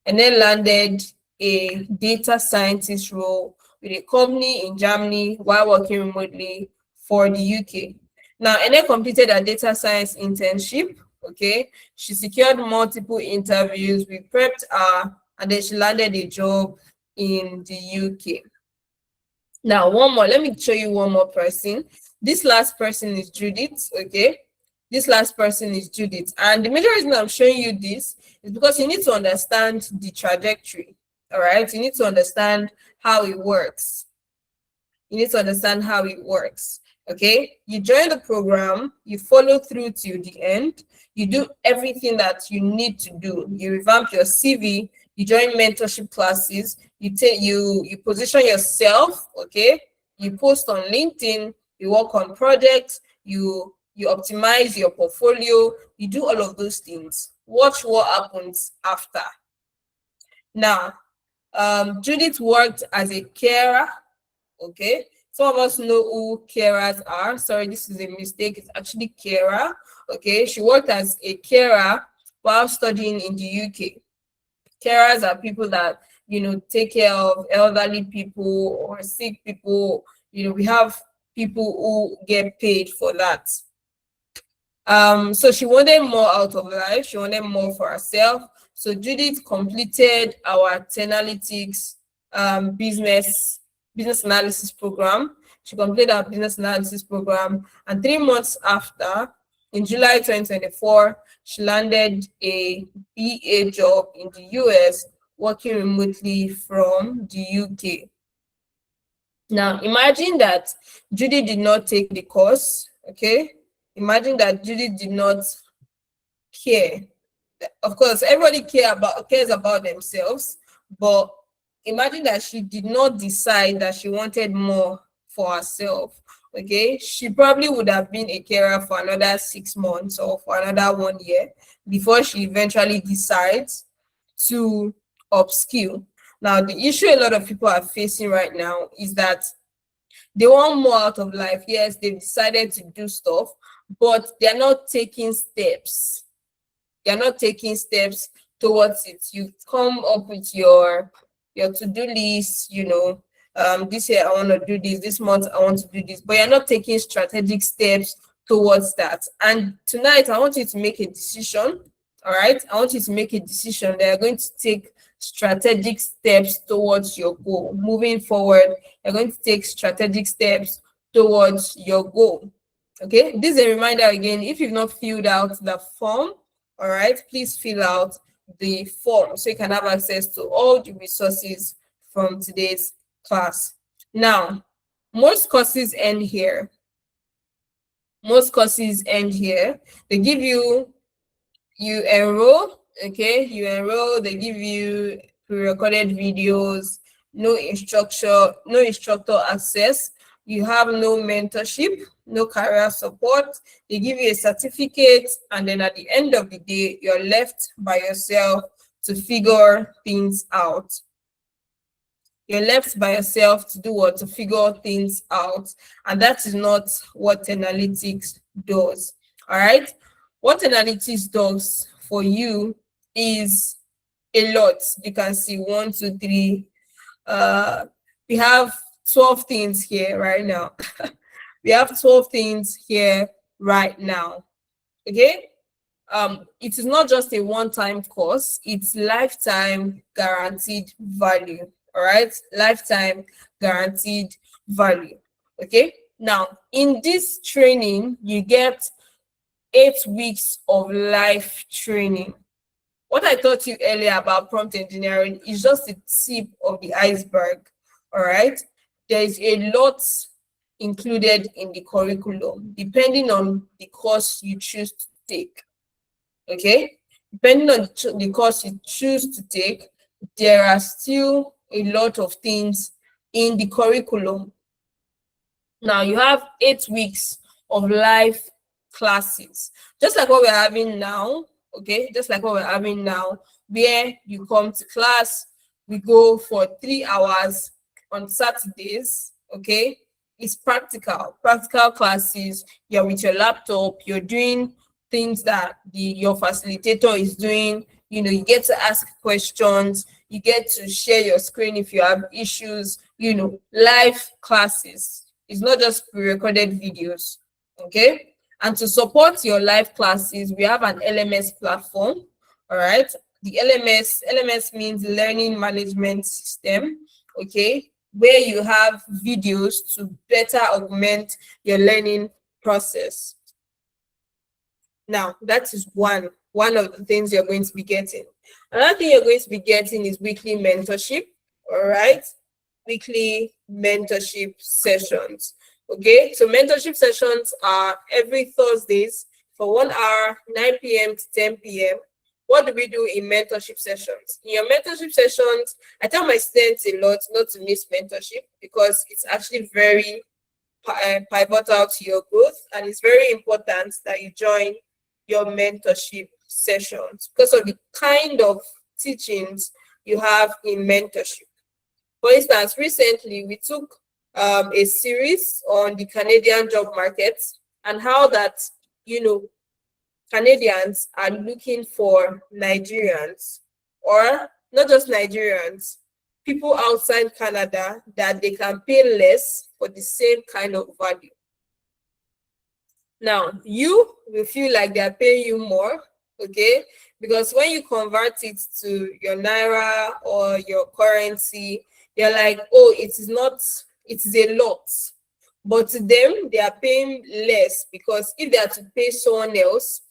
A: and then landed a data scientist role with a company in Germany while working remotely for the UK. Now, and then completed a data science internship. Okay, she secured multiple interviews. We prepped her, and then she landed a job in the UK. Now, one more. Let me show you one more person. This last person is Judith. Okay, this last person is Judith, and the major reason I'm showing you this is because you need to understand the trajectory. All right, you need to understand how it works. You need to understand how it works. Okay, you join the program, you follow through to the end, you do everything that you need to do. You revamp your CV, you join mentorship classes, you position yourself. Okay, you post on LinkedIn, you work on projects, you optimize your portfolio, you do all of those things. Watch what happens after. Now, Judith worked as a carer. Okay, some of us know who carers are. Sorry, this is a mistake. It's actually carer. Okay, she worked as a carer while studying in the UK. Carers are people that take care of elderly people or sick people. We have people who get paid for that. So she wanted more out of life. She wanted more for herself. So Judith completed our Analytics business analysis program. She completed our business analysis program, and 3 months after, in July 2024, she landed a BA job in the US, working remotely from the UK. Now, imagine that Judy did not take the course. Okay, imagine that Judy did not care. Of course, everybody cares about themselves, but imagine that she did not decide that she wanted more for herself. Okay, she probably would have been a carer for another 6 months or for another 1 year before she eventually decides to upskill. Now, the issue a lot of people are facing right now is that they want more out of life. Yes, they've decided to do stuff, but they're not taking steps. They're not taking steps towards it. You come up with your to-do list, this year I want to do this month I want to do this, but you're not taking strategic steps towards that. And tonight I want you to make a decision. All right, I want you to make a decision that you're going to take strategic steps towards your goal. Moving forward, you're going to take strategic steps towards your goal. Okay, this is a reminder again. If you've not filled out the form, all right, please fill out the form so you can have access to all the resources from today's class. Now, most courses end here. Most courses end here. They give you enroll, okay? You enroll, they give you pre-recorded videos, no instructor access. You have no mentorship, no career support. They give you a certificate, and then at the end of the day, you're left by yourself to figure things out. You're left by yourself to do what? To figure things out. And that is not what analytics does. All right. What analytics does for you is a lot. You can see 1, 2, 3. We have 12 things here right now. We have 12 things here right now. Okay. It is not just a one-time course, it's lifetime guaranteed value. All right, lifetime guaranteed value. Okay, now in this training, you get 8 weeks of live training. What I taught you earlier about prompt engineering is just the tip of the iceberg. All right, there is a lot included in the curriculum, depending on the course you choose to take. Okay, depending on the course you choose to take, there are still a lot of things in the curriculum. Now you have 8 weeks of live classes, just like what we're having now. Okay, just like what we're having now, where you come to class, we go for 3 hours on Saturdays. Okay, it's practical classes. You're with your laptop, you're doing things that your facilitator is doing. You get to ask questions, you get to share your screen if you have issues. Live classes. It's not just pre-recorded videos. Okay, and to support your live classes, we have an LMS platform. All right, the LMS means learning management system. Okay, where you have videos to better augment your learning process. Now, that is one of the things you're going to be getting. Another thing you're going to be getting is weekly mentorship. All right, weekly mentorship sessions. Okay, so mentorship sessions are every Thursdays for 1 hour, 9 p.m. to 10 p.m. What do we do in mentorship sessions? In your mentorship sessions, I tell my students a lot not to miss mentorship, because it's actually very pivotal to your growth, and it's very important that you join your mentorship sessions because of the kind of teachings you have in mentorship. For instance, recently we took a series on the Canadian job market and how that Canadians are looking for Nigerians, or not just Nigerians, people outside Canada that they can pay less for the same kind of value. Now, you will feel like they're paying you more, okay? Because when you convert it to your Naira or your currency, you're like, oh, it is a lot. But to them, they are paying less, because if they are to pay someone else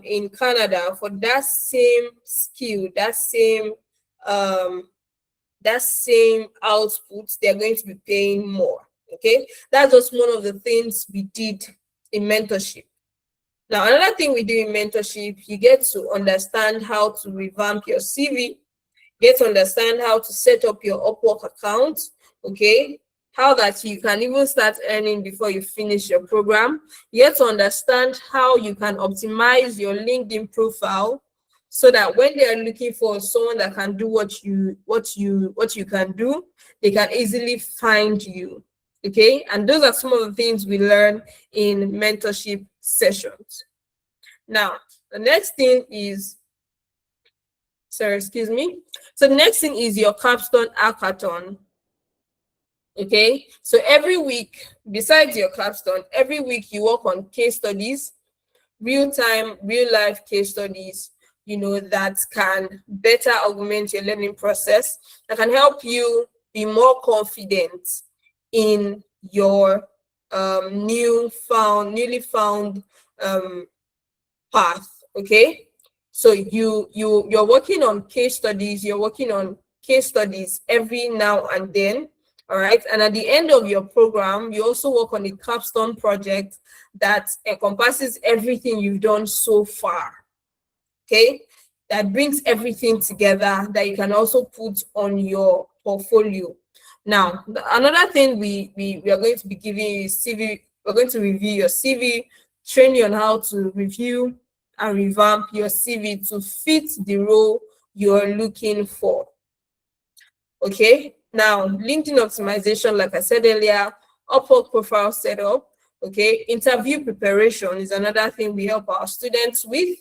A: in Canada for that same skill, that same output, they're going to be paying more. Okay, that's just one of the things we did in mentorship. Now, another thing we do in mentorship, you get to understand how to revamp your CV, get to understand how to set up your Upwork account, okay, how that you can even start earning before you finish your program. You get to understand how you can optimize your LinkedIn profile so that when they are looking for someone that can do what you can do, they can easily find you. Okay, and those are some of the things we learn in mentorship sessions. Now, the next thing is, sorry, excuse me. So the next thing is your capstone hackathon. Okay, so every week, besides your capstone, every week you work on case studies, real time, real life case studies, that can better augment your learning process, that can help you be more confident in your newly found path. Okay, so you're working on case studies, every now and then. All right, and at the end of your program, you also work on a capstone project that encompasses everything you've done so far. Okay, that brings everything together that you can also put on your portfolio. Now, another thing we are going to be giving you is CV. We're going to review your CV, train you on how to review and revamp your CV to fit the role you're looking for. Okay, now LinkedIn optimization, like I said earlier, Upwork profile setup. Okay, interview preparation is another thing we help our students with.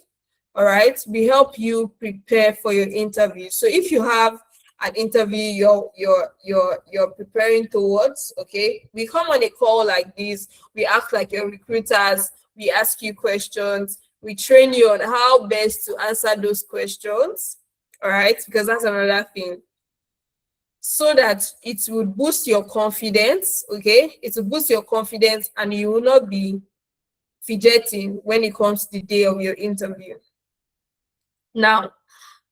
A: All right, we help you prepare for your interview. So if you have an interview you're preparing towards, okay, we come on a call like this, we act like your recruiters, we ask you questions, we train you on how best to answer those questions. All right, because that's another thing, so that it will boost your confidence. Okay, it will boost your confidence and you will not be fidgeting when it comes to the day of your interview. Now,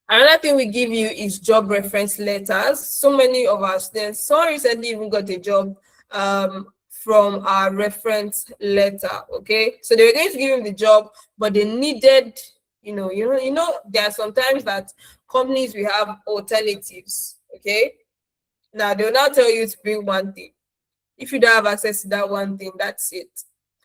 A: another thing we give you is job reference letters. So many of our students, someone recently even got a job from our reference letter. Okay, so they were going to give him the job, but they needed, there are sometimes that companies will have alternatives. Okay, now they will now tell you to bring one thing. If you don't have access to that one thing, that's it.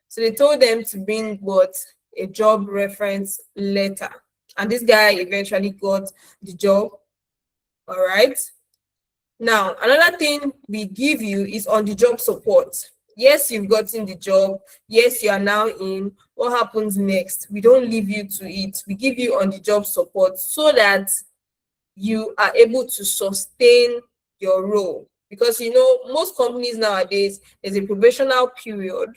A: So they told them to bring what? A job reference letter. And this guy eventually got the job. All right. Now, another thing we give you is on the job support. Yes, you've gotten the job. Yes, you are now in. What happens next? We don't leave you to it. We give you on the job support so that you are able to sustain your role. Because most companies nowadays, there's a probational period.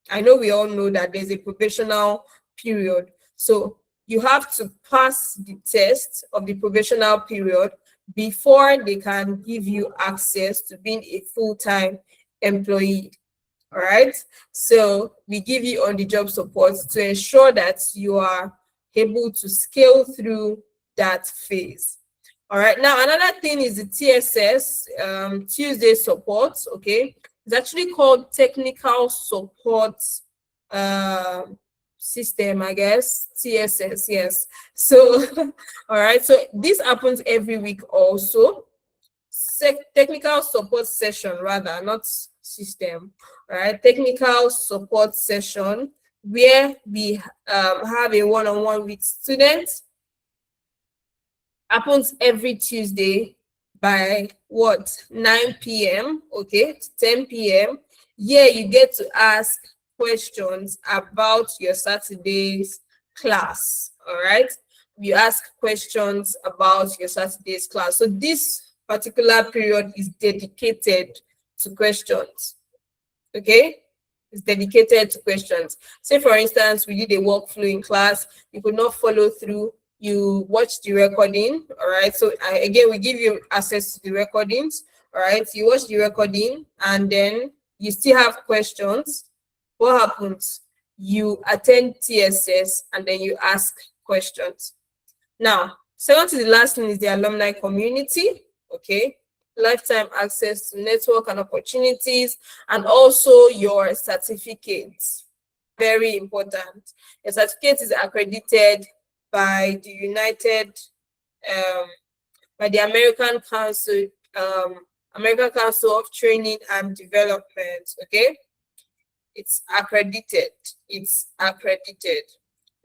A: I know we all know that there's a probational period. So you have to pass the test of the probational period before they can give you access to being a full-time employee. All right. So we give you on the job support to ensure that you are able to scale through that phase. All right. Now, another thing is the TSS, Tuesday support. Okay. It's actually called technical support system, I guess. TSS, yes. So, all right. So this happens every week also. Technical support session, rather, not system. All right. Technical support session where we have a one-on-one with students. Happens every Tuesday by 9 p.m. Okay, to 10 p.m. Yeah, you get to ask questions about your Saturday's class. All right, you ask questions about your Saturday's class. So this particular period is dedicated to questions. Okay, it's dedicated to questions. Say, for instance, we did a workflow in class, you could not follow through, you watch the recording. All right, so again, we give you access to the recordings. All right, you watch the recording and then you still have questions. What happens? You attend TSS and then you ask questions. Now, second to the last thing is the alumni community. Okay, lifetime access to network and opportunities, and also your certificates. Very important. Your certificate is accredited by the American Council American Council of Training and Development. Okay, it's accredited. It's accredited.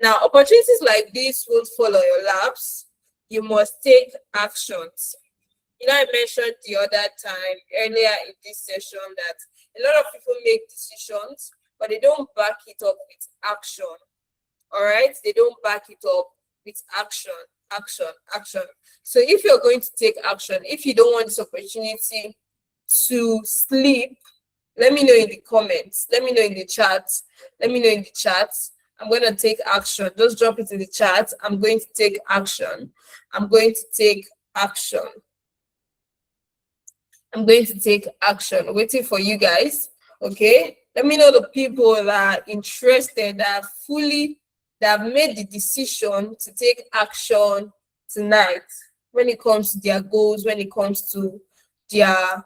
A: Now, opportunities like this won't fall on your laps. You must take actions. I mentioned the other time earlier in this session that a lot of people make decisions, but they don't back it up with action. All right, they don't back it up with action, action. So if you're going to take action, if you don't want this opportunity to sleep, let me know in the comments. Let me know in the chat. Let me know in the chat. I'm going to take action. Just drop it in the chat. I'm going to take action. I'm going to take action. I'm going to take action. Waiting for you guys. Okay. Let me know the people that are interested, that have made the decision to take action tonight when it comes to their goals, when it comes to their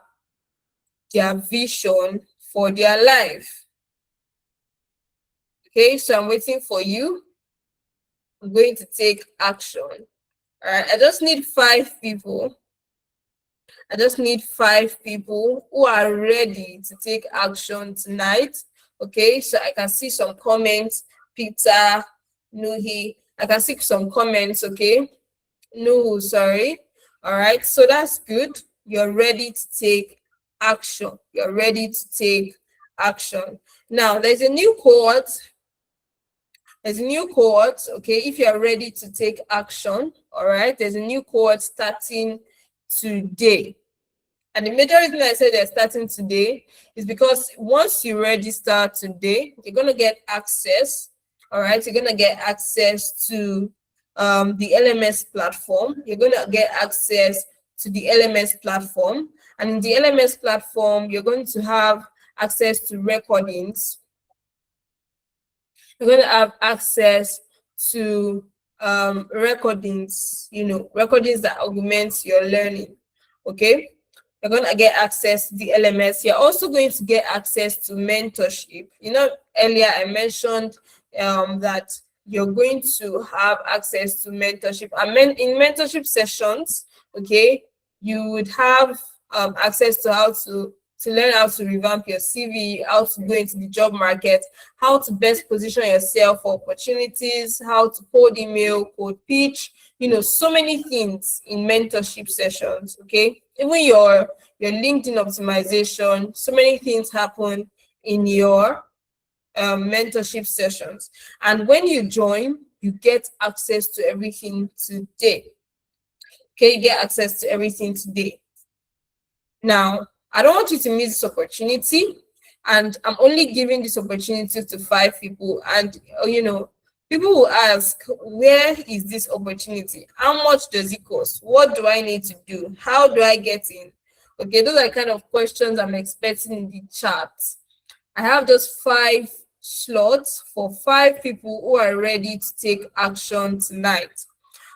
A: vision for their life. Okay, so I'm waiting for you. I'm going to take action. All right, I just need 5 people. I just need 5 people who are ready to take action tonight. Okay, so I can see some comments. Peter, Nuhi, I can see some comments. Okay, Nuhu, sorry. All right, so that's good. You're ready to take action. You're ready to take action. Now, there's a new cohort. There's a new cohort, okay, if you're ready to take action, all right, there's a new cohort starting today. And the major reason I said they're starting today is because once you register today, you're going to get access, all right, you're going to get access to the LMS platform. You're going to get access to the LMS platform. And in the LMS platform, you're going to have access to recordings. You're going to have access to recordings, recordings that augment your learning. Okay, you're going to get access to the LMS. You're also going to get access to mentorship. Earlier I mentioned that you're going to have access to mentorship. And in mentorship sessions, okay, you would have access to how to learn how to revamp your CV, how to go into the job market, how to best position yourself for opportunities, how to code email, code pitch, so many things in mentorship sessions, okay? Even your LinkedIn optimization, so many things happen in your mentorship sessions. And when you join, you get access to everything today. Okay, you get access to everything today. Now, I don't want you to miss this opportunity, and I'm only giving this opportunity to 5 people. And people will ask, where is this opportunity? How much does it cost? What do I need to do? How do I get in? Okay, those are kind of questions I'm expecting in the chat. I have just 5 slots for 5 people who are ready to take action tonight.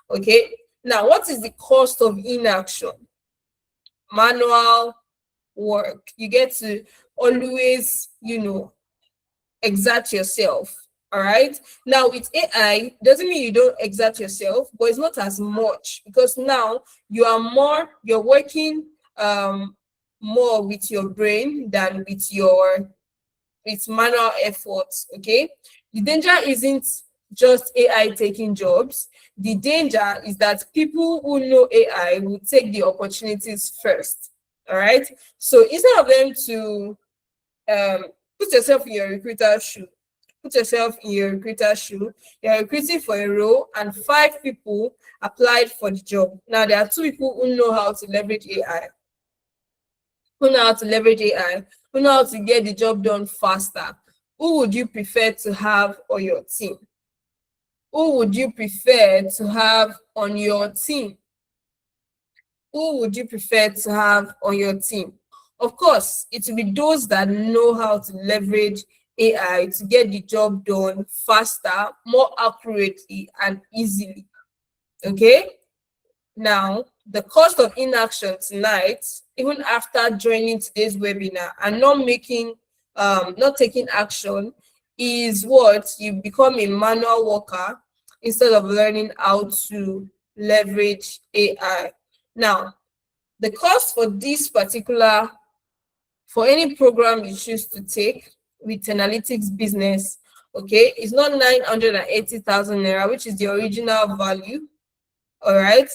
A: Okay, now what is the cost of inaction? Manual work. You get to always, exert yourself. All right. Now with AI, doesn't mean you don't exert yourself, but it's not as much because now you're working more with your brain than with manual efforts. Okay. The danger isn't just AI taking jobs. The danger is that people who know AI will take the opportunities first. All right. So instead of them to put yourself in your recruiter's shoe, you're recruiting for a role and 5 people applied for the job. Now there are 2 people who know how to leverage AI, who know how to get the job done faster. Who would you prefer to have on your team? Who would you prefer to have on your team? Who would you prefer to have on your team? Of course, it will be those that know how to leverage AI to get the job done faster, more accurately, and easily. Okay? Now, the cost of inaction tonight, even after joining today's webinar and not taking action, is what you become a manual worker instead of learning how to leverage AI. Now, The cost for this particular, for any program you choose to take with analytics business, okay, it's not 980,000 naira, which is the original value. All right.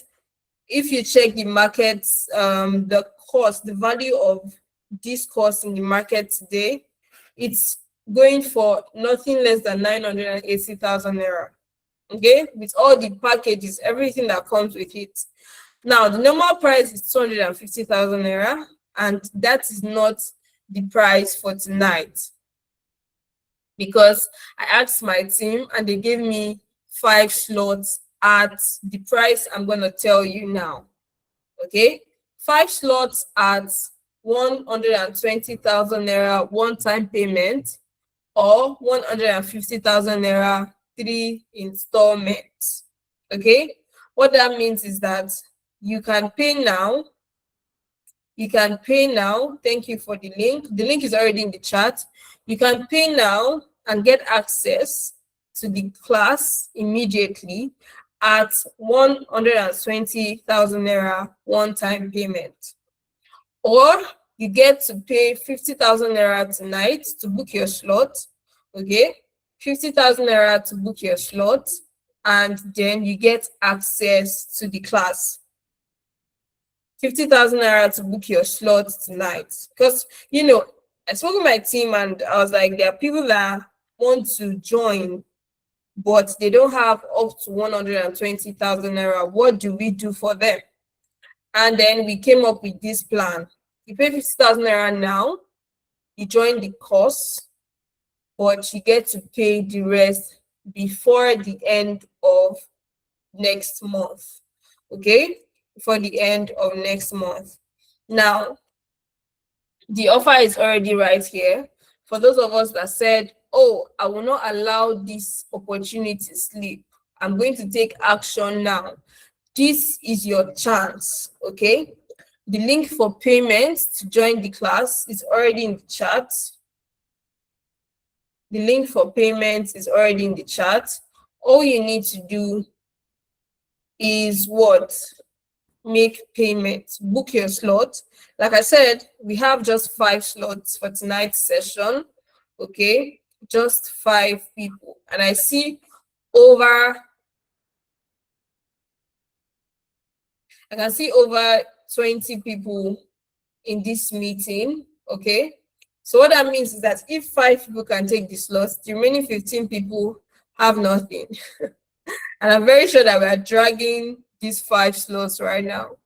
A: If you check the markets, the cost, the value of this course in the market today, it's going for nothing less than 980,000 naira. Okay, with all the packages, everything that comes with it. Now, the normal price is 250,000 naira, and that is not the price for tonight, because I asked my team and they gave me 5 slots at the price I'm going to tell you now. Okay, 5 slots at 120,000 naira one-time payment, or 150,000 naira 3 installments. Okay, what that means is that you can pay now. You can pay now. Thank you for the link. The link is already in the chat. You can pay now and get access to the class immediately at 120,000 naira one-time payment. Or you get to pay 50,000 naira tonight to book your slot. Okay, 50,000 naira to book your slot, and then you get access to the class. 50,000 naira to book your slot tonight. Because, I spoke with my team and I was like, there are people that want to join, but they don't have up to 120,000 naira. What do we do for them? And then we came up with this plan. You pay 50,000 naira now, you join the course, but you get to pay the rest before the end of next month. Okay, for the end of next month. Now, the offer is already right here. For those of us that said, oh, I will not allow this opportunity to slip, I'm going to take action now. This is your chance, okay? The link for payment to join the class is already in the chat. The link for payment is already in the chat. All you need to do is what? Make payment, book your slot. Like I said, we have just 5 slots for tonight's session. Okay, just 5 people. And I see over 20 people in this meeting. Okay, so what that means is that if 5 people can take the slots, the remaining 15 people have nothing. And I'm very sure that we are dragging these 5 slots right now.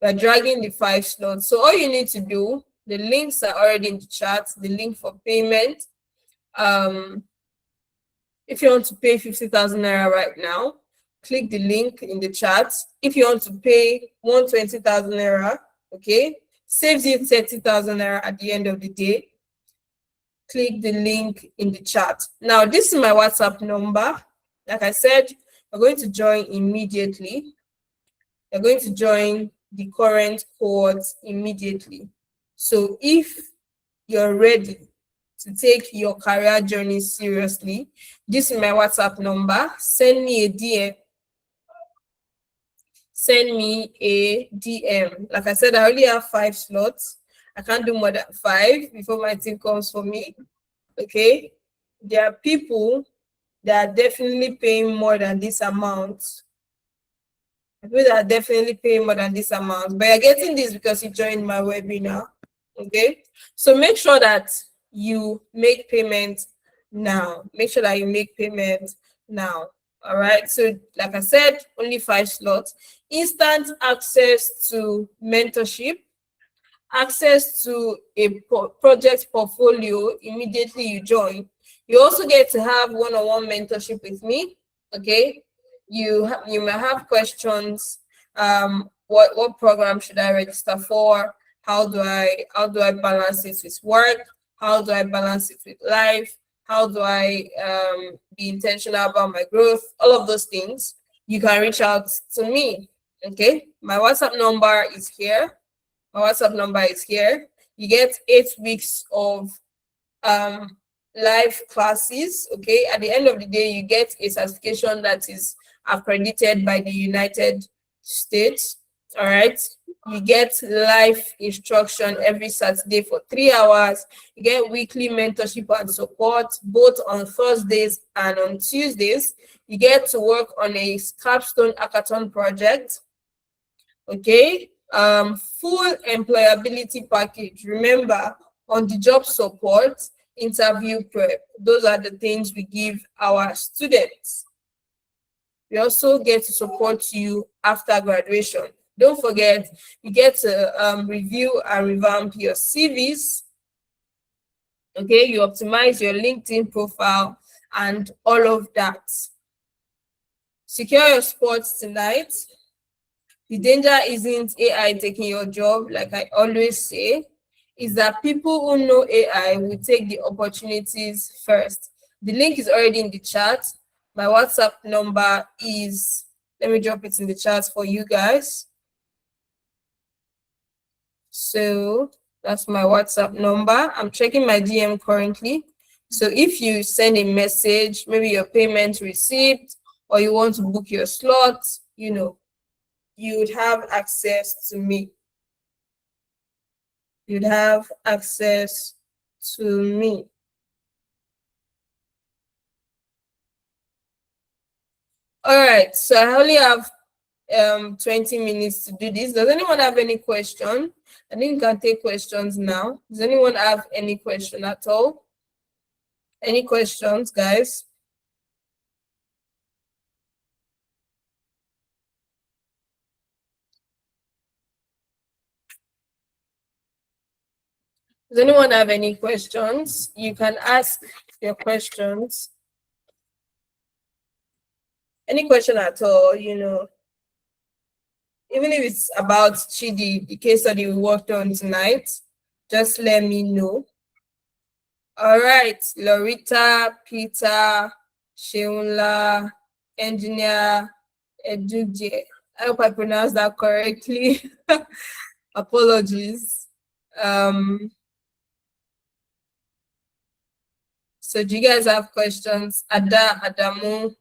A: We're dragging the 5 slots. So all you need to do, the links are already in the chat, the link for payment. If you want to pay 50,000 naira right now, click the link in the chat. If you want to pay 120,000 naira, okay, saves you 30,000 naira at the end of the day, click the link in the chat. Now, this is my WhatsApp number. Like I said, we're going to join immediately. You're going to join the current cohort immediately. So if you're ready to take your career journey seriously, this is my WhatsApp number. Send me a DM. Send me a DM. Like I said, I only have 5 slots. I can't do more than 5 before my team comes for me. Okay? There are people that are definitely paying more than this amount. People that are definitely paying more than this amount. But you're getting this because you joined my webinar. Okay? So make sure that you make payment now. Make sure that you make payment now. All right. So, like I said, only 5 slots. Instant access to mentorship, access to a project portfolio immediately you join. You also get to have one-on-one mentorship with me. Okay. You may have questions. What program should I register for? How do I balance it with work? How do I balance it with life? How do I be intentional about my growth? All of those things, you can reach out to me. Okay, my WhatsApp number is here. You get 8 weeks of live classes. Okay, at the end of the day, you get a certification that is accredited by the United States. All right, You get live instruction every Saturday for 3 hours. You get weekly mentorship and support both on Thursdays and on Tuesdays. You get to work on a capstone hackathon project. Okay. Full employability package. Remember, on the job support, interview prep. Those are the things we give our students. We also get to support you after graduation. Don't forget, you get to review and revamp your CVs. Okay, you optimize your LinkedIn profile and all of that. Secure your spots tonight. The danger isn't AI taking your job, like I always say, is that people who know AI will take the opportunities first. The link is already in the chat. My WhatsApp number is, let me drop it in the chat for you guys. So that's my WhatsApp number. I'm checking my DM currently. So if you send a message, maybe your payment receipt, or you want to book your slot, you would have access to me. You'd have access to me. All right, so I only have 20 minutes to do this. Does anyone have any question? I think you can take questions now. Does anyone have any question at all? Any questions, guys? Does anyone have any questions? You can ask your questions. Any question at all, even if it's about Chidi, the case study we worked on tonight, just let me know. All right, Lorita, Peter, Sheunla, Engineer, Eduje. I hope I pronounced that correctly. Apologies. So do you guys have questions? Ada, Adamu,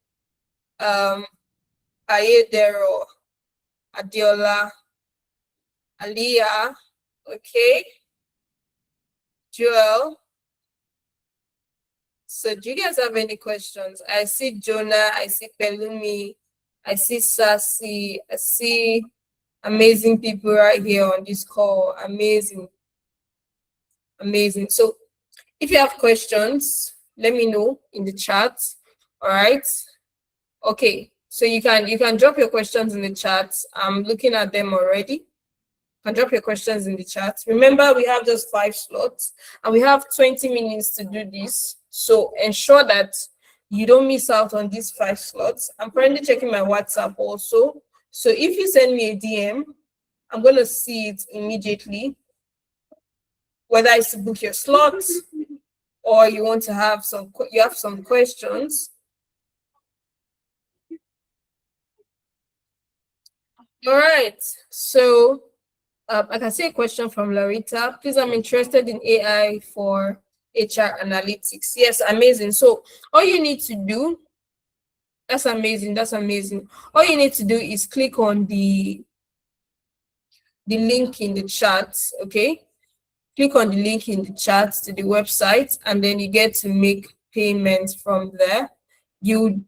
A: Ayedero, Adiola, Aliyah, okay. Joel. So do you guys have any questions? I see Jonah, I see Pelumi, I see Sassy, I see amazing people right here on this call. Amazing. Amazing. So if you have questions, let me know in the chat. All right. Okay. So you can drop your questions in the chat. I'm looking at them already. You can drop your questions in the chat. Remember, we have just 5 slots and we have 20 minutes to do this. So ensure that you don't miss out on these 5 slots. I'm currently checking my WhatsApp also. So if you send me a DM, I'm going to see it immediately, whether it's to book your slots or you want to have some questions. All right. So I can see a question from Larita. Please, I'm interested in AI for HR analytics. Yes, amazing. So all you need to do, that's amazing. That's amazing. All you need to do is click on the link in the chat. Okay. Click on the link in the chat to the website, and then you get to make payments from there. You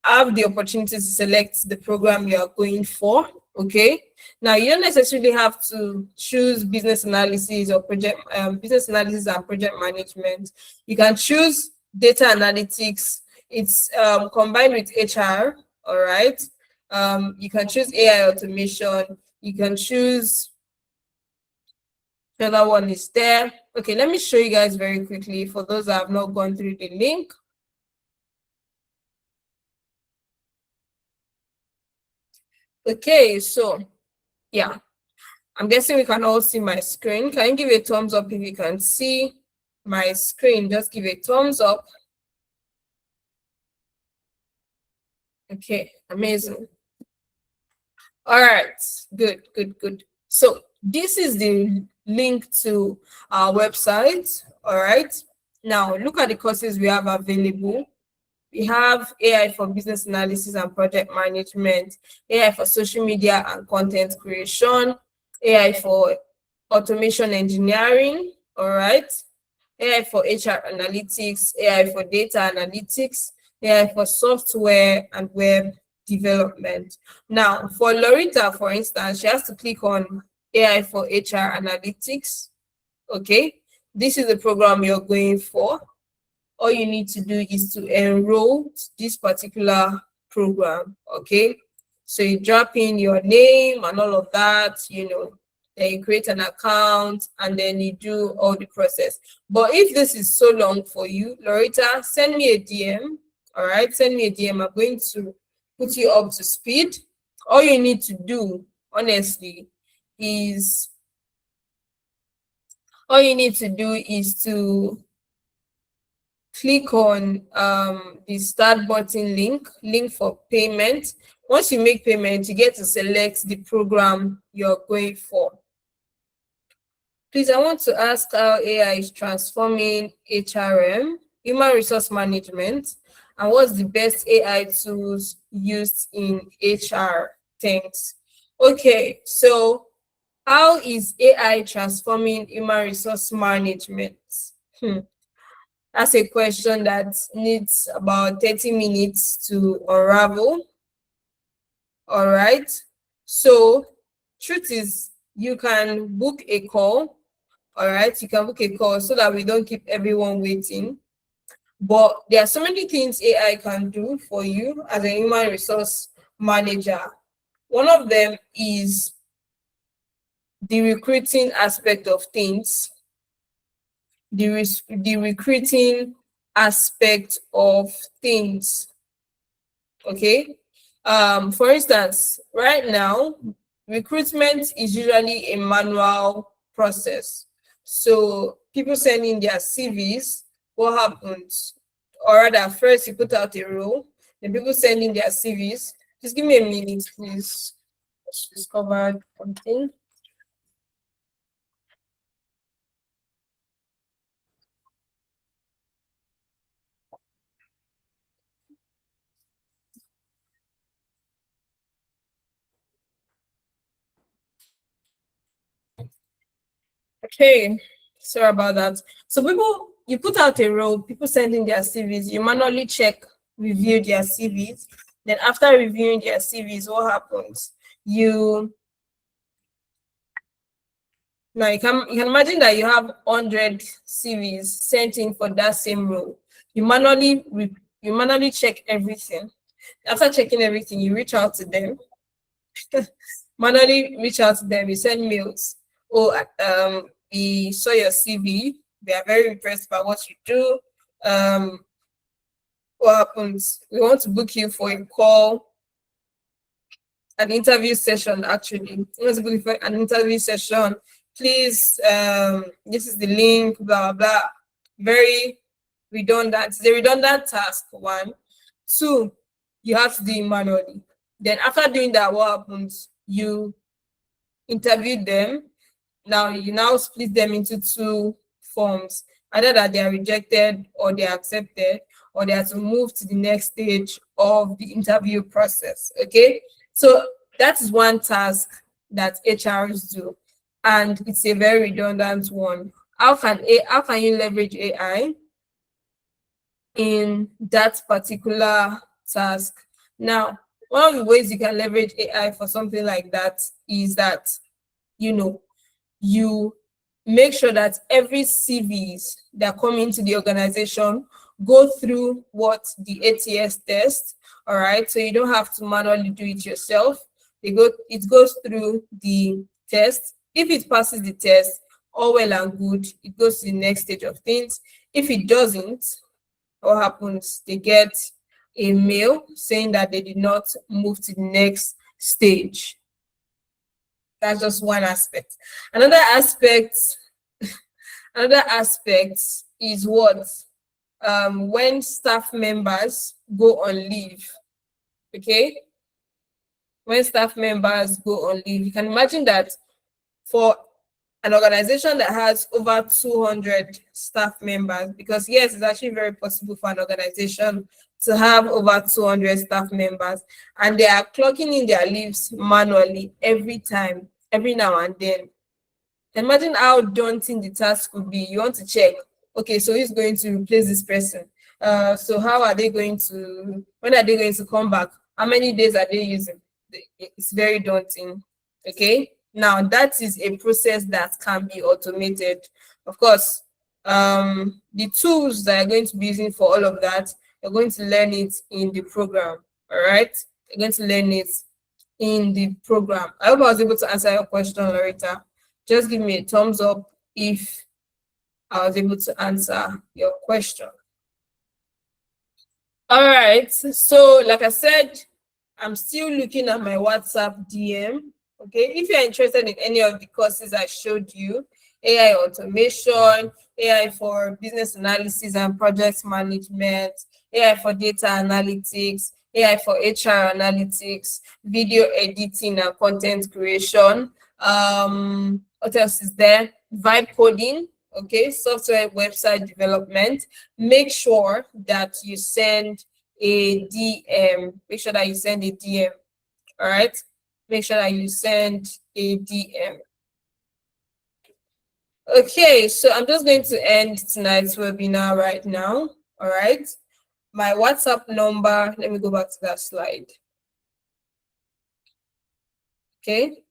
A: have the opportunity to select the program you are going for. Okay. Now you don't necessarily have to choose business analysis or business analysis and project management. You can choose data analytics. It's combined with HR. All right. You can choose AI automation. You can choose, the other one is there. Okay, let me show you guys very quickly for those that have not gone through the link. Okay, so yeah, I'm guessing we can all see my screen. Can you give a thumbs up if you can see my screen? Just give a thumbs up. Okay, amazing. All right, good, good, good. So this is the link to our website. All right, now look at the courses we have available. We have AI for business analysis and project management, AI for social media and content creation, AI for automation engineering, all right, AI for HR analytics, AI for data analytics, AI for software and web development. Now, for Lorita, for instance, she has to click on AI for HR analytics. Okay, this is the program you're going for. All you need to do is to enroll to this particular program. Okay, so you drop in your name and all of that, then you create an account and then you do all the process. But if this is so long for you, Loretta, send me a DM. All right, send me a DM. I'm going to put you up to speed. All you need to do, honestly, is all you need to do is to click on the start button link for payment. Once you make payment, you get to select the program you're going for. Please, I want to ask how AI is transforming HRM, human resource management, and what's the best AI tools used in HR? Thanks. Okay, so how is AI transforming human resource management? Hmm. That's a question that needs about 30 minutes to unravel. All right. So, truth is, you can book a call. All right. You can book a call so that we don't keep everyone waiting. But there are so many things AI can do for you as a human resource manager. One of them is the recruiting aspect of things, the recruiting aspect of things. Okay. For instance, right now, recruitment is usually a manual process. So people send in their CVs. What happens? Or rather, first you put out a role, then people send in their CVs. Just give me a minute, please. Let's discover something. Okay, sorry about that. So people, you put out a role, people send in their CVs, you manually check, review their CVs. Then after reviewing their CVs, what happens? You Now you can imagine that you have 100 CVs sent in for that same role. You manually check everything. After checking everything, you reach out to them, manually reach out to them, you send mails. Oh, we saw your CV. We are very impressed by what you do. Um, what happens? We want to book you for a call, an interview session. Actually, we want to book you for an interview session. Please, this is the link. Blah blah. Very redundant. It's a redundant task. One, two. You have to do it manually. Then after doing that, what happens? You interview them. Now you now split them into two forms, either that they are rejected or they are accepted, or they are to move to the next stage of the interview process. Okay, so that is one task that HRs do, and it's a very redundant one. How can you leverage AI in that particular task? Now, one of the ways you can leverage AI for something like that is that you know you make sure that every CVs that come into the organization go through what the ATS test. All right, so you don't have to manually do it yourself. It goes through the test. If it passes the test, all well and good, it goes to the next stage of things. If it doesn't, what happens? They get a mail saying that they did not move to the next stage. That's just one aspect. Another aspect, another aspect is what when staff members go on leave. Okay, when staff members go on leave, you can imagine that for an organization that has over 200 staff members, because yes, it's actually very possible for an organization to have over 200 staff members, and they are clocking in their leaves manually every time. every now and then. Imagine how daunting the task could be. You want to check, okay, so who's going to replace this person? So how are they going to, when are they going to come back? How many days are they using? It's very daunting. Okay. Now that is a process that can be automated. Of course, the tools that you're going to be using for all of that, you're going to learn it in the program. All right. You're going to learn it in the program. I hope I was able to answer your question, Loretta. Just give me a thumbs up if I was able to answer your question. All right. So, like I said, I'm still looking at my WhatsApp DM. Okay. If you're interested in any of the courses I showed you, AI automation, AI for business analysis and project management, AI for data analytics, AI for HR analytics, video editing and content creation. What else is there? Vibe coding, okay, software website development. Make sure that you send a DM. Make sure that you send a DM. All right. Make sure that you send a DM. Okay, so I'm just going to end tonight's webinar right now. All right. My WhatsApp number, let me go back to that slide. Okay.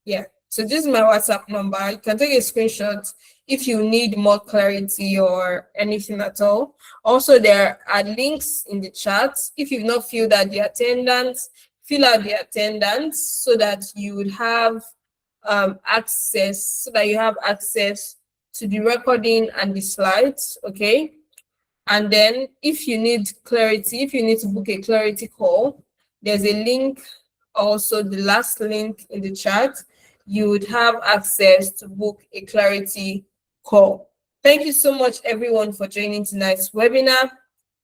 A: Yeah. So this is my WhatsApp number. You can take a screenshot if you need more clarity or anything at all. Also, there are links in the chat. If you've not filled out the attendance, fill out the attendance so that you would have access to the recording and the slides. Okay. And then if you need clarity, if you need to book a clarity call, there's a link, also the last link in the chat. You would have access to book a clarity call. Thank you so much, everyone, for joining tonight's webinar.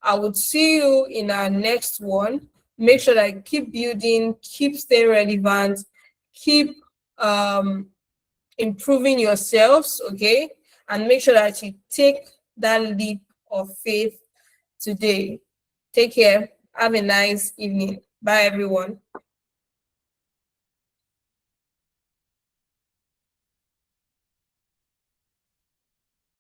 A: I would see you in our next one. Make sure that you keep building, keep staying relevant, keep improving yourselves, okay? And make sure that you take that leap of faith today. Take care. Have a nice evening. Bye, everyone.